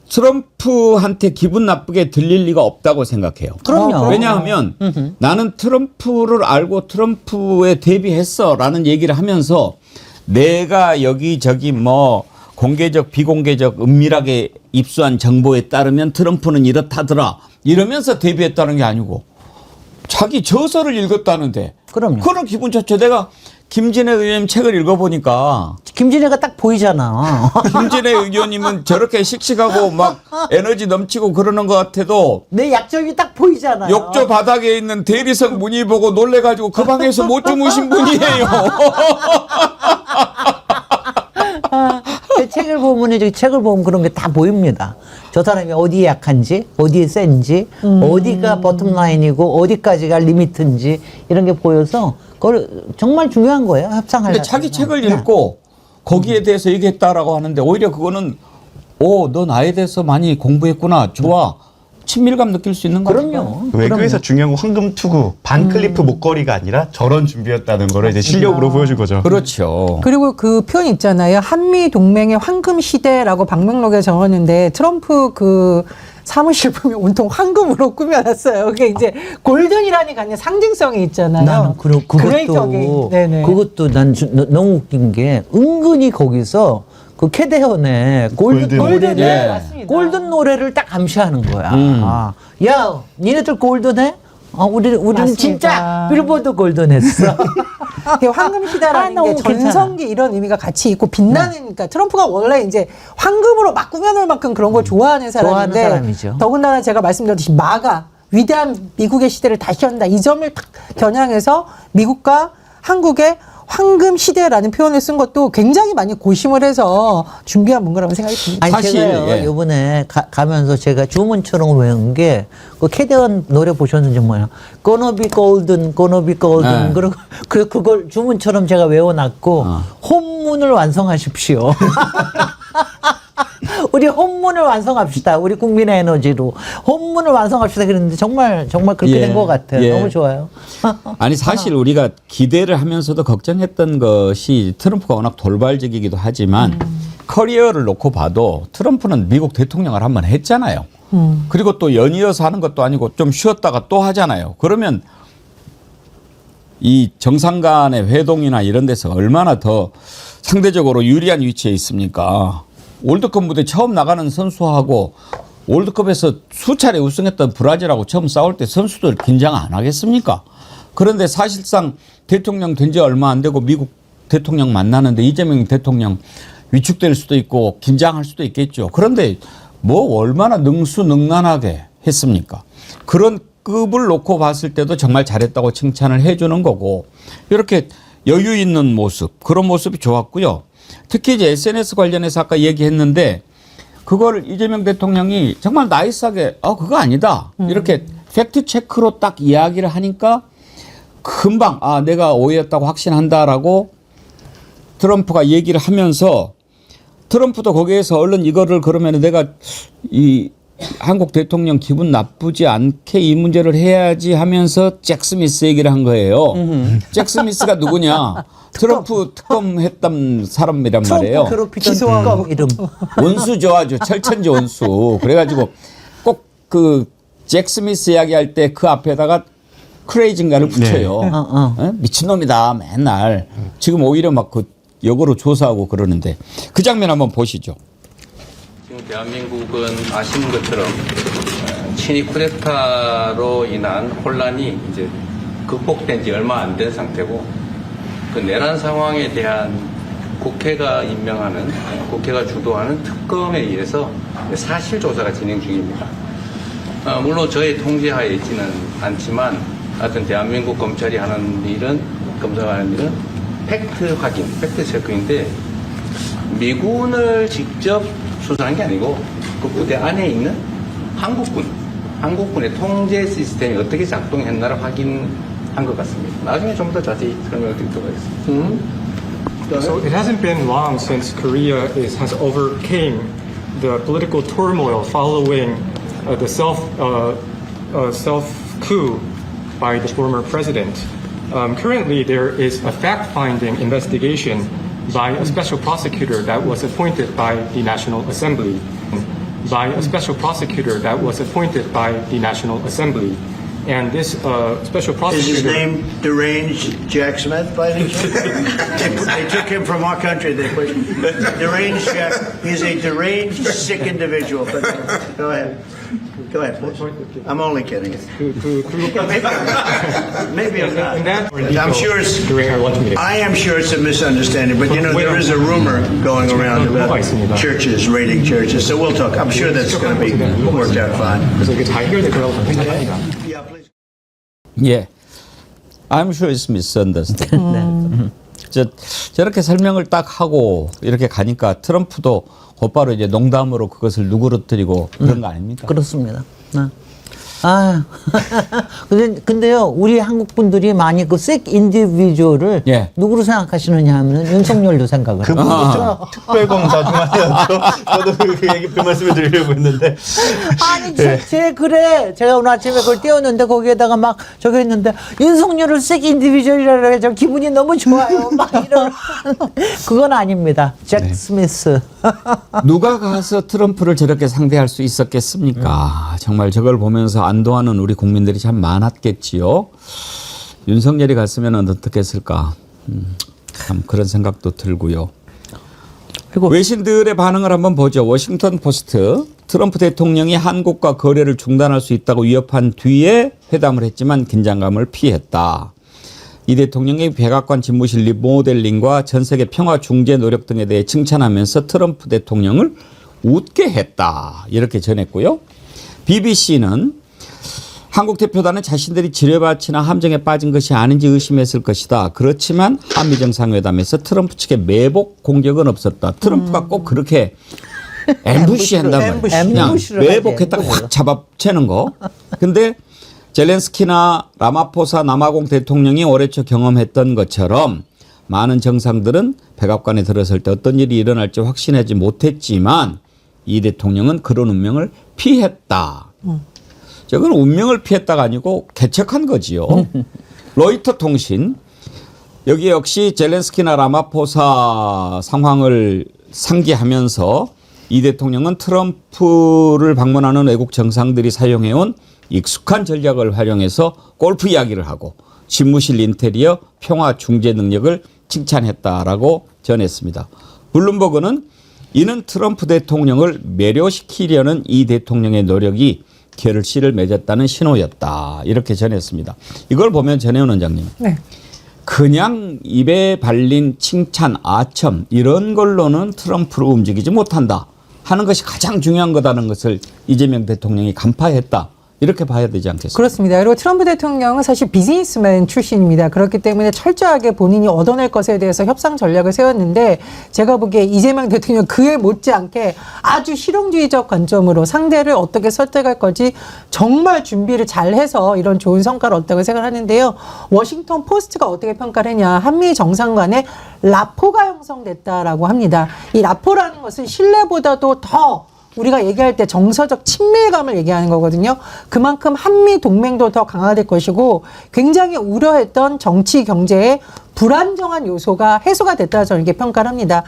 트럼프한테 기분 나쁘게 들릴 리가 없다고 생각해요. 그럼요. 왜냐하면 나는 트럼프를 알고 트럼프에 대비했어라는 얘기를 하면서 내가 여기저기 뭐 공개적 비공개적 은밀하게 입수한 정보에 따르면 트럼프는 이렇다더라 이러면서 대비했다는 게 아니고 자기 저서를 읽었다는데 그럼요. 그런 기분 좋죠. 내가 김진애 의원님 책을 읽어보니까 김진애가 딱 보이잖아. 김진애 의원님은 저렇게 씩씩하고 막 에너지 넘치고 그러는 것 같아도 내 약점이 딱 보이잖아요. 욕조 바닥에 있는 대리석 무늬 보고 놀래가지고 그 방에서 못 주무신 분이에요. 제 책을 보면 책을 보면 그런 게 다 보입니다. 저 사람이 어디에 약한지, 어디에 센지, 어디가 버텀라인이고 어디까지가 리미트인지 이런 게 보여서 그걸 정말 중요한 거예요. 협상하려면. 근데 자기 책을 읽고 거기에 대해서 얘기했다라고 하는데 오히려 그거는 너 나에 대해서 많이 공부했구나. 좋아. 친밀감 느낄 수 있는 거죠. 그럼요. 외교에서 중요한 건 황금 투구, 반클리프 목걸이가 아니라 저런 준비였다는 거를 이제 실력으로 보여준 거죠. 그렇죠. 그리고 그 표현 있잖아요. 한미 동맹의 황금 시대라고 방명록에 적었는데 트럼프 그 사무실 보면 온통 황금으로 꾸며놨어요. 그게 이제 골든이라는 게 아니라 상징성이 있잖아요. 나는 그것도 난 너무 웃긴 게 은근히 거기서 그 캐대헌의 골든 노래를 네, 맞습니다. 골든 노래를 딱 암시하는 거야. 야, 니네들 골든해? 우리는 맞습니다. 진짜 빌보드 골든했어. 황금 시대라는 게 너무 괜찮아. 전성기 이런 의미가 같이 있고 빛나는 그러니까 트럼프가 원래 이제 황금으로 막 꾸며놓을 만큼 그런 걸 좋아하는 사람인데 좋아하는 사람이죠. 더군다나 제가 말씀드렸듯이 마가 위대한 미국의 시대를 다시 연다 이 점을 딱 겨냥해서 미국과 한국의 황금 시대라는 표현을 쓴 것도 굉장히 많이 고심을 해서 준비한 문구라고 생각이 듭니다. 아니 사실, 제가요 예. 이번에 가면서 제가 주문처럼 외운 게 그 캐대헌 노래 보셨는지 뭐야? Gonna be golden, gonna be golden. 네. 그리고 그걸 주문처럼 제가 외워놨고 혼문을 완성하십시오. 우리 혼문을 완성합시다. 우리 국민의 에너지로 혼문을 완성합시다. 그랬는데 정말 그렇게 예, 된 것 같아요. 예. 너무 좋아요. 아니 사실 우리가 기대를 하면서도 걱정했던 것이 트럼프가 워낙 돌발적이기도 하지만 커리어를 놓고 봐도 트럼프는 미국 대통령을 한번 했잖아요. 그리고 또 연이어서 하는 것도 아니고 좀 쉬었다가 또 하잖아요. 그러면 이 정상 간의 회동이나 이런 데서 얼마나 더 상대적으로 유리한 위치에 있습니까? 월드컵 무대 처음 나가는 선수하고 월드컵에서 수차례 우승했던 브라질하고 처음 싸울 때 선수들 긴장 안 하겠습니까? 그런데 사실상 대통령 된 지 얼마 안 되고 미국 대통령 만나는데 이재명 대통령 위축될 수도 있고 긴장할 수도 있겠죠. 그런데 뭐 얼마나 능수능란하게 했습니까? 그런 급을 놓고 봤을 때도 정말 잘했다고 칭찬을 해주는 거고 이렇게 여유 있는 모습 그런 모습이 좋았고요. 특히 이제 SNS 관련해서 아까 얘기했는데 그걸 이재명 대통령이 정말 나이스하게 그거 아니다 이렇게 팩트 체크로 딱 이야기를 하니까 금방 내가 오해였다고 확신한다라고 트럼프가 얘기를 하면서 트럼프도 거기에서 얼른 이거를 그러면 내가 이 한국 대통령 기분 나쁘지 않게 이 문제를 해야지 하면서 잭 스미스 얘기를 한 거예요. 잭 스미스가 누구냐? 트럼프 특검했던 사람이란 말이에요. 트럼프 괴롭히던 이름. 원수죠, 아주 철천지 원수. 그래가지고 꼭 그 잭 스미스 이야기할 때 그 앞에다가 크레이징가를 붙여요. 에? 미친놈이다 맨날. 지금 오히려 막 그 역으로 조사하고 그러는데 그 장면 한번 보시죠. 지금 대한민국은 아시는 것처럼 친위 쿠데타로 인한 혼란이 이제 극복된 지 얼마 안 된 상태고 그 내란 상황에 대한 국회가 임명하는 국회가 주도하는 특검에 의해서 사실 조사가 진행 중입니다. 물론 저의 통제하에 있지는 않지만 하여튼 대한민국 검찰이 하는 일은 검사하는 일은 팩트 확인, 팩트 체크인데 미군을 직접 수사한 게 아니고 그 부대 안에 있는 한국군의 통제 시스템이 어떻게 작동했나를 확인한 것 같습니다. 나중에 좀 더 자세히 설명을 드리도록 하겠습니다. So it hasn't been long since Korea has overcame the political turmoil following the self coup by the former president. Currently, there is a fact-finding investigation by a special prosecutor that was appointed by the National Assembly. And this special prosecutor... Is his name deranged Jack Smith by any chance? They took him from our country. They put deranged Jack. He's a deranged, sick individual. But go ahead. Go ahead, please. I'm only kidding. Maybe I'm not. I'm sure it's. I am sure it's a misunderstanding, but you know there is a rumor going around about churches raiding churches. So we'll talk. I'm sure that's going to be worked out fine. Yeah, please. 예, I'm sure it's misunderstood. 저렇게 설명을 딱 하고 이렇게 가니까 트럼프도 곧바로 이제 농담으로 그것을 누그러뜨리고 그런 거 아닙니까? 그렇습니다. 근데요, 우리 한국 분들이 많이 그 색 인디비주얼을 누구로 생각하시느냐 하면 윤석열로 생각을 그분이죠. 특별검사 중 하나였죠. 저도 그 말씀을 드리려고 했는데. 아니, 제 글에 제가 오늘 아침에 그걸 띄웠는데 거기에다가 막 저기 했는데 윤석열을 색 인디비주얼이라고 해서 기분이 너무 좋아요. 막 이런. 그건 아닙니다. 잭 스미스. 누가 가서 트럼프를 저렇게 상대할 수 있었겠습니까? 정말 저걸 보면서 안도하는 우리 국민들이 참 많았겠지요. 윤석열이 갔으면 어떻게 했을까? 참 그런 생각도 들고요. 외신들의 반응을 한번 보죠. 워싱턴 포스트. 트럼프 대통령이 한국과 거래를 중단할 수 있다고 위협한 뒤에 회담을 했지만 긴장감을 피했다. 이 대통령이 백악관 집무실 리모델링과 전 세계 평화 중재 노력 등에 대해 칭찬하면서 트럼프 대통령을 웃게 했다. 이렇게 전했고요. BBC는 한국 대표단은 자신들이 지뢰밭이나 함정에 빠진 것이 아닌지 의심했을 것이다. 그렇지만 한미 정상회담에서 트럼프 측의 매복 공격은 없었다. 트럼프가 꼭 그렇게 앰부시 한단 말이에요. 그냥 매복했다가 확 잡아채는 거. 근데 젤렌스키나 라마포사 남아공 대통령이 올해 초 경험했던 것처럼 많은 정상들은 백악관에 들어설 때 어떤 일이 일어날지 확신하지 못했지만 이 대통령은 그런 운명을 피했다. 저건 운명을 피했다가 아니고 개척한 거지요. 로이터 통신 여기 역시 젤렌스키나 라마포사 상황을 상기하면서 이 대통령은 트럼프를 방문하는 외국 정상들이 사용해온 익숙한 전략을 활용해서 골프 이야기를 하고 집무실 인테리어 평화 중재 능력을 칭찬했다라고 전했습니다. 블룸버그는 이는 트럼프 대통령을 매료시키려는 이 대통령의 노력이 결실을 맺었다는 신호였다. 이렇게 전했습니다. 이걸 보면 전혜원 원장님. 그냥 입에 발린 칭찬, 아첨 이런 걸로는 트럼프를 움직이지 못한다 하는 것이 가장 중요한 거다는 것을 이재명 대통령이 간파했다. 이렇게 봐야 되지 않겠습니까? 그렇습니다. 그리고 트럼프 대통령은 사실 비즈니스맨 출신입니다. 그렇기 때문에 철저하게 본인이 얻어낼 것에 대해서 협상 전략을 세웠는데 제가 보기에 이재명 대통령 그에 못지않게 아주 실용주의적 관점으로 상대를 어떻게 설득할 건지 정말 준비를 잘해서 이런 좋은 성과를 얻었다고 생각하는데요. 워싱턴 포스트가 어떻게 평가를 했냐. 한미 정상 간의 라포가 형성됐다라고 합니다. 이 라포라는 것은 신뢰보다도 더 우리가 얘기할 때 정서적 친밀감을 얘기하는 거거든요. 그만큼 한미 동맹도 더 강화될 것이고 굉장히 우려했던 정치 경제의 불안정한 요소가 해소가 됐다 저는 이렇게 평가를 합니다.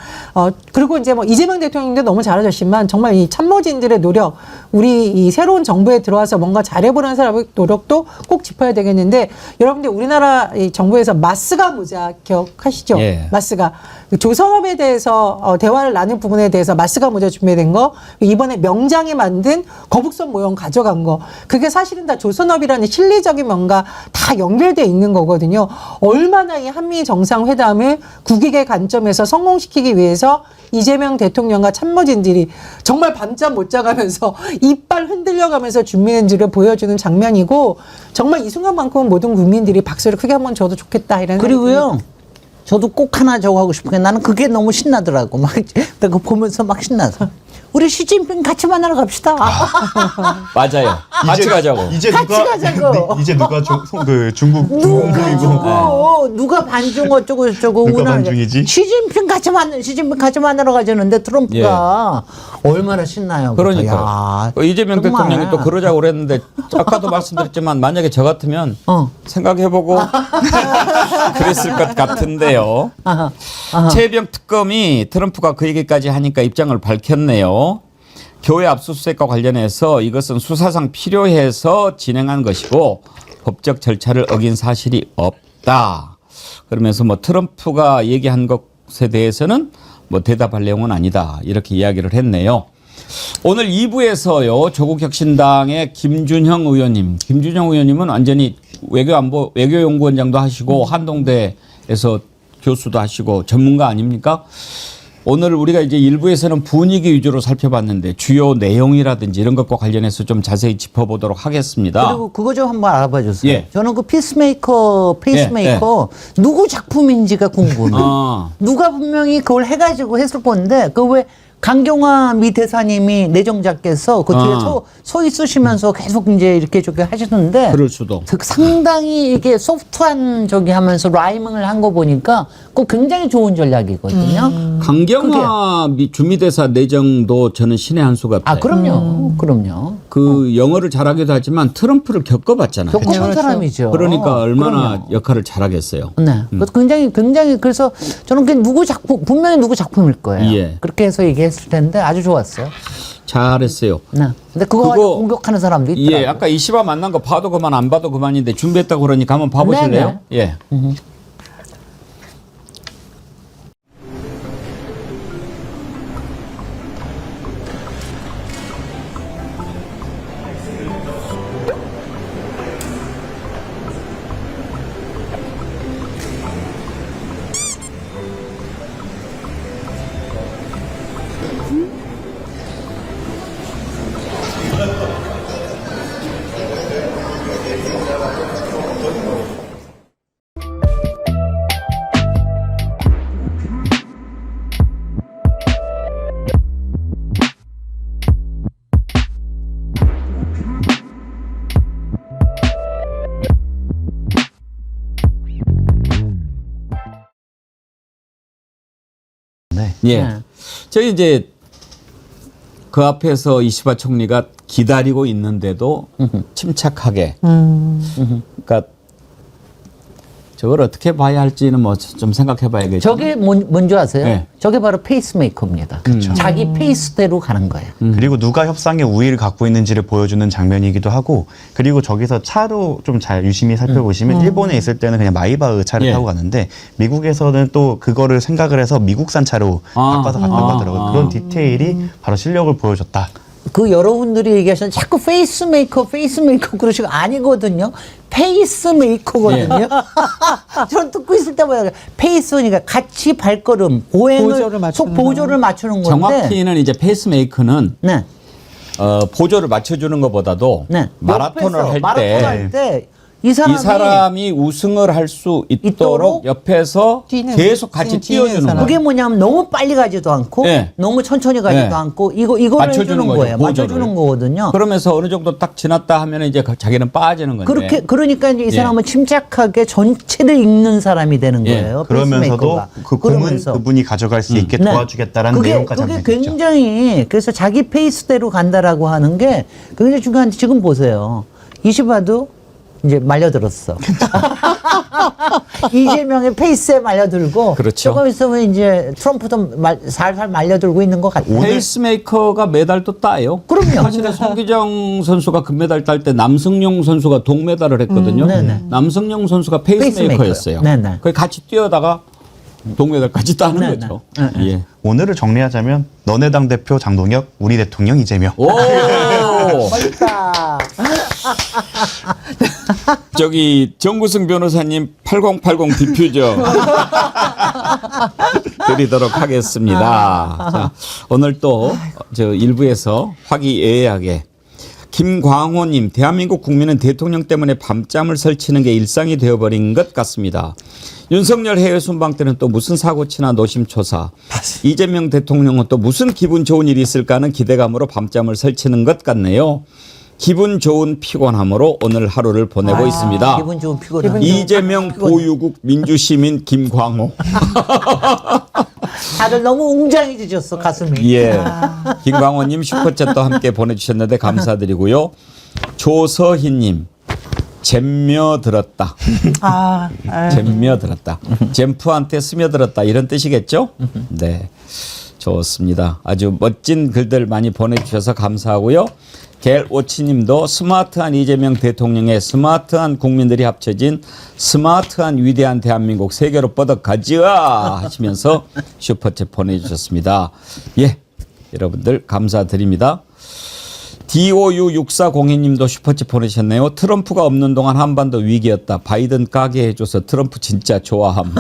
그리고 이제 뭐 이재명 대통령도 너무 잘하셨지만 정말 이 참모진들의 노력, 우리 이 새로운 정부에 들어와서 뭔가 잘해보려는 사람의 노력도 꼭 짚어야 되겠는데 여러분들 우리나라 이 정부에서 마스가 모자 기억하시죠? 예. 마스가 조선업에 대해서 대화를 나눈 부분에 대해서 마스가 모자 준비된 거 이번에 명장이 만든 거북선 모형 가져간 거 그게 사실은 다 조선업이라는 실리적인 뭔가 다 연결돼 있는 거거든요. 얼마나 이 한미 정상회담을 국익의 관점에서 성공시키기 위해서 이재명 대통령과 참모진들이 정말 밤잠 못 자가면서 이빨 흔들려가면서 준비했는지를 보여주는 장면이고 정말 이 순간만큼은 모든 국민들이 박수를 크게 한번 줘도 좋겠다 이런 그리고요. 저도 꼭 하나 저거 하고 싶은 게 나는 그게 너무 신나더라고. 막 내가 보면서 막 신나서. 우리 시진핑 같이 만나러 갑시다. 맞아요. 같이 가자고. 이제 같이 가자고. 이제 누가 중국 부모이고 누가 반중 어쩌고 저쩌고 누가 오늘 반중이지? 시진핑 같이 만나러 가자는데 트럼프가 얼마나 신나요. 그러니까 야, 이재명 정말. 대통령이 또 그러자고 그랬는데 아까도 말씀드렸지만 만약에 저 같으면 생각해보고 그랬을 것 같은데요. 최혜병 특검이 트럼프가 그 얘기까지 하니까 입장을 밝혔네요. 교회 압수수색과 관련해서 이것은 수사상 필요해서 진행한 것이고 법적 절차를 어긴 사실이 없다. 그러면서 뭐 트럼프가 얘기한 것에 대해서는 뭐 대답할 내용은 아니다. 이렇게 이야기를 했네요. 오늘 2부에서요. 조국혁신당의 김준형 의원님은 완전히 외교연구원장도 하시고 한동대에서 교수도 하시고 전문가 아닙니까? 오늘 우리가 이제 1부에서는 분위기 위주로 살펴봤는데 주요 내용이라든지 이런 것과 관련해서 좀 자세히 짚어보도록 하겠습니다. 그리고 그거 좀 한번 알아봐 주세요. 예. 저는 그 페이스메이커 누구 작품인지가 궁금해요. 누가 분명히 그걸 해가지고 했을 건데 그 왜 강경화 미 대사님이 내정자께서 그 뒤에 서 있으시면서 계속 이제 이렇게 저렇게 하시는데 그럴 수도. 상당히 이게 소프트한 저기 하면서 라이밍을 한 거 보니까 그거 굉장히 좋은 전략이거든요. 강경화 주미대사 내정도 저는 신의 한 수 같아요. 아 그럼요. 그 영어를 잘하기도 하지만 트럼프를 겪어봤잖아요. 겪어본 사람이죠. 그러니까 얼마나 그럼요. 역할을 잘하겠어요. 네. 그래서 굉장히 그래서 저는 그게 분명히 누구 작품일 거예요. 예. 그렇게 해서 얘기했을 텐데 아주 좋았어요. 잘했어요. 네. 근데 그거 가지고 공격하는 사람도 있더라고요. 예, 아까 이시바 만난 거 봐도 그만 안 봐도 그만인데 준비했다고 그러니까 한번 봐보실래요? 네네. 예. 예. 네. 저희 이제 그 앞에서 이시바 총리가 기다리고 있는데도 침착하게. 그러니까 저걸 어떻게 봐야 할지는 뭐 좀 생각해 봐야겠죠. 저게 뭔지 아세요? 네. 저게 바로 페이스메이커입니다. 자기 페이스대로 가는 거예요. 그리고 누가 협상의 우위를 갖고 있는지를 보여주는 장면이기도 하고 그리고 저기서 차로 좀 잘 유심히 살펴보시면 일본에 있을 때는 그냥 마이바흐 차를 예. 타고 갔는데 미국에서는 또 그거를 생각을 해서 미국산 차로 바꿔서 갔다고 하더라고요. 그런 디테일이 바로 실력을 보여줬다. 그 여러분들이 얘기하시는 자꾸 페이스메이커 그러시고 아니거든요. 페이스메이커거든요. 저는 듣고 있을 때마다 페이스니까 같이 발걸음, 보조를 맞추는 속 보조를 맞추는 건데. 정확히는 이제 페이스메이커는 네. 보조를 맞춰주는 것보다도 네. 마라톤을 옆에서 할 마라톤 때 할 때 이 사람이 우승을 할 수 있도록 옆에서 뛰는, 계속 같이 뛰는 뛰어주는 사람. 거예요. 그게 뭐냐면 너무 빨리 가지도 않고 네. 너무 천천히 가지도 네. 않고 이거를 맞춰주는 해주는 거죠, 거예요. 보조를. 맞춰주는 거거든요. 그러면서 어느 정도 딱 지났다 하면 이제 자기는 빠지는 건데. 그러니까 이제 이 예. 사람은 침착하게 전체를 읽는 사람이 되는 예. 거예요. 그러면서도 페이스메이커가. 그 공은 그러면서. 그분이 가져갈 수 있게 네. 도와주겠다라는 내용까지 그게 담겨 있죠. 굉장히 그래서 자기 페이스대로 간다라고 하는 게 굉장히 중요한데 지금 보세요. 이시바도 이제 말려들었어. 이재명의 페이스에 말려들고 그렇죠. 조금 있으면 이제 트럼프도 살살 말려들고 있는 것 같아요. 페이스메이커가 메달도 따요. 그럼요. 사실은 송기정 선수가 금메달 딸 때 남승용 선수가 동메달을 했거든요. 네네. 남승용 선수가 페이스메이커였어요. 네네. 거기 같이 뛰어다가 동메달까지 따는 네네. 거죠. 네네. 예. 오늘을 정리하자면 너네 당 대표 장동혁, 우리 대통령 이재명. 오! 멋있다. 저기 정구승 변호사님 8080 디퓨저 드리도록 하겠습니다. 자, 오늘 또 저 일부에서 화기애애하게 김광호님, 대한민국 국민은 대통령 때문에 밤잠을 설치는 게 일상이 되어버린 것 같습니다. 윤석열 해외 순방 때는 또 무슨 사고치나 노심초사, 이재명 대통령은 또 무슨 기분 좋은 일이 있을까 하는 기대감으로 밤잠을 설치는 것 같네요. 기분 좋은 피곤함으로 오늘 하루를 보내고 있습니다. 기분 좋은 피곤함. 이재명 보유국 민주시민 김광호. 다들 너무 웅장해지셨어 가슴이. 예. 김광호님 슈퍼챗도 함께 보내주셨는데 감사드리고요. 조서희님, 잼며들었다. 잼며들었다. 잼프한테 스며들었다 이런 뜻이겠죠? 네. 좋습니다. 아주 멋진 글들 많이 보내주셔서 감사하고요. 겔오치님도 스마트한 이재명 대통령의 스마트한 국민들이 합쳐진 스마트한 위대한 대한민국 세계로 뻗어가지야 하시면서 슈퍼챗 보내주셨습니다. 예, 여러분들 감사드립니다. DOU6402님도 슈퍼챗 보내셨네요. 트럼프가 없는 동안 한반도 위기였다. 바이든 까게 해줘서 트럼프 진짜 좋아함.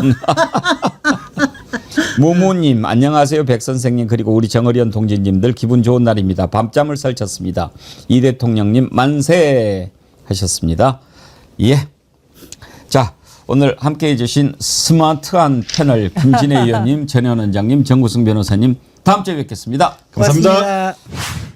무무님 안녕하세요 백선생님 그리고 우리 정의련 동지님들 기분 좋은 날입니다. 밤잠을 설쳤습니다. 이 대통령님 만세 하셨습니다. 예. 자 오늘 함께해 주신 스마트한 패널 김진애 의원님 전현 원장님 정구승 변호사님 다음 주에 뵙겠습니다. 감사합니다. 고맙습니다.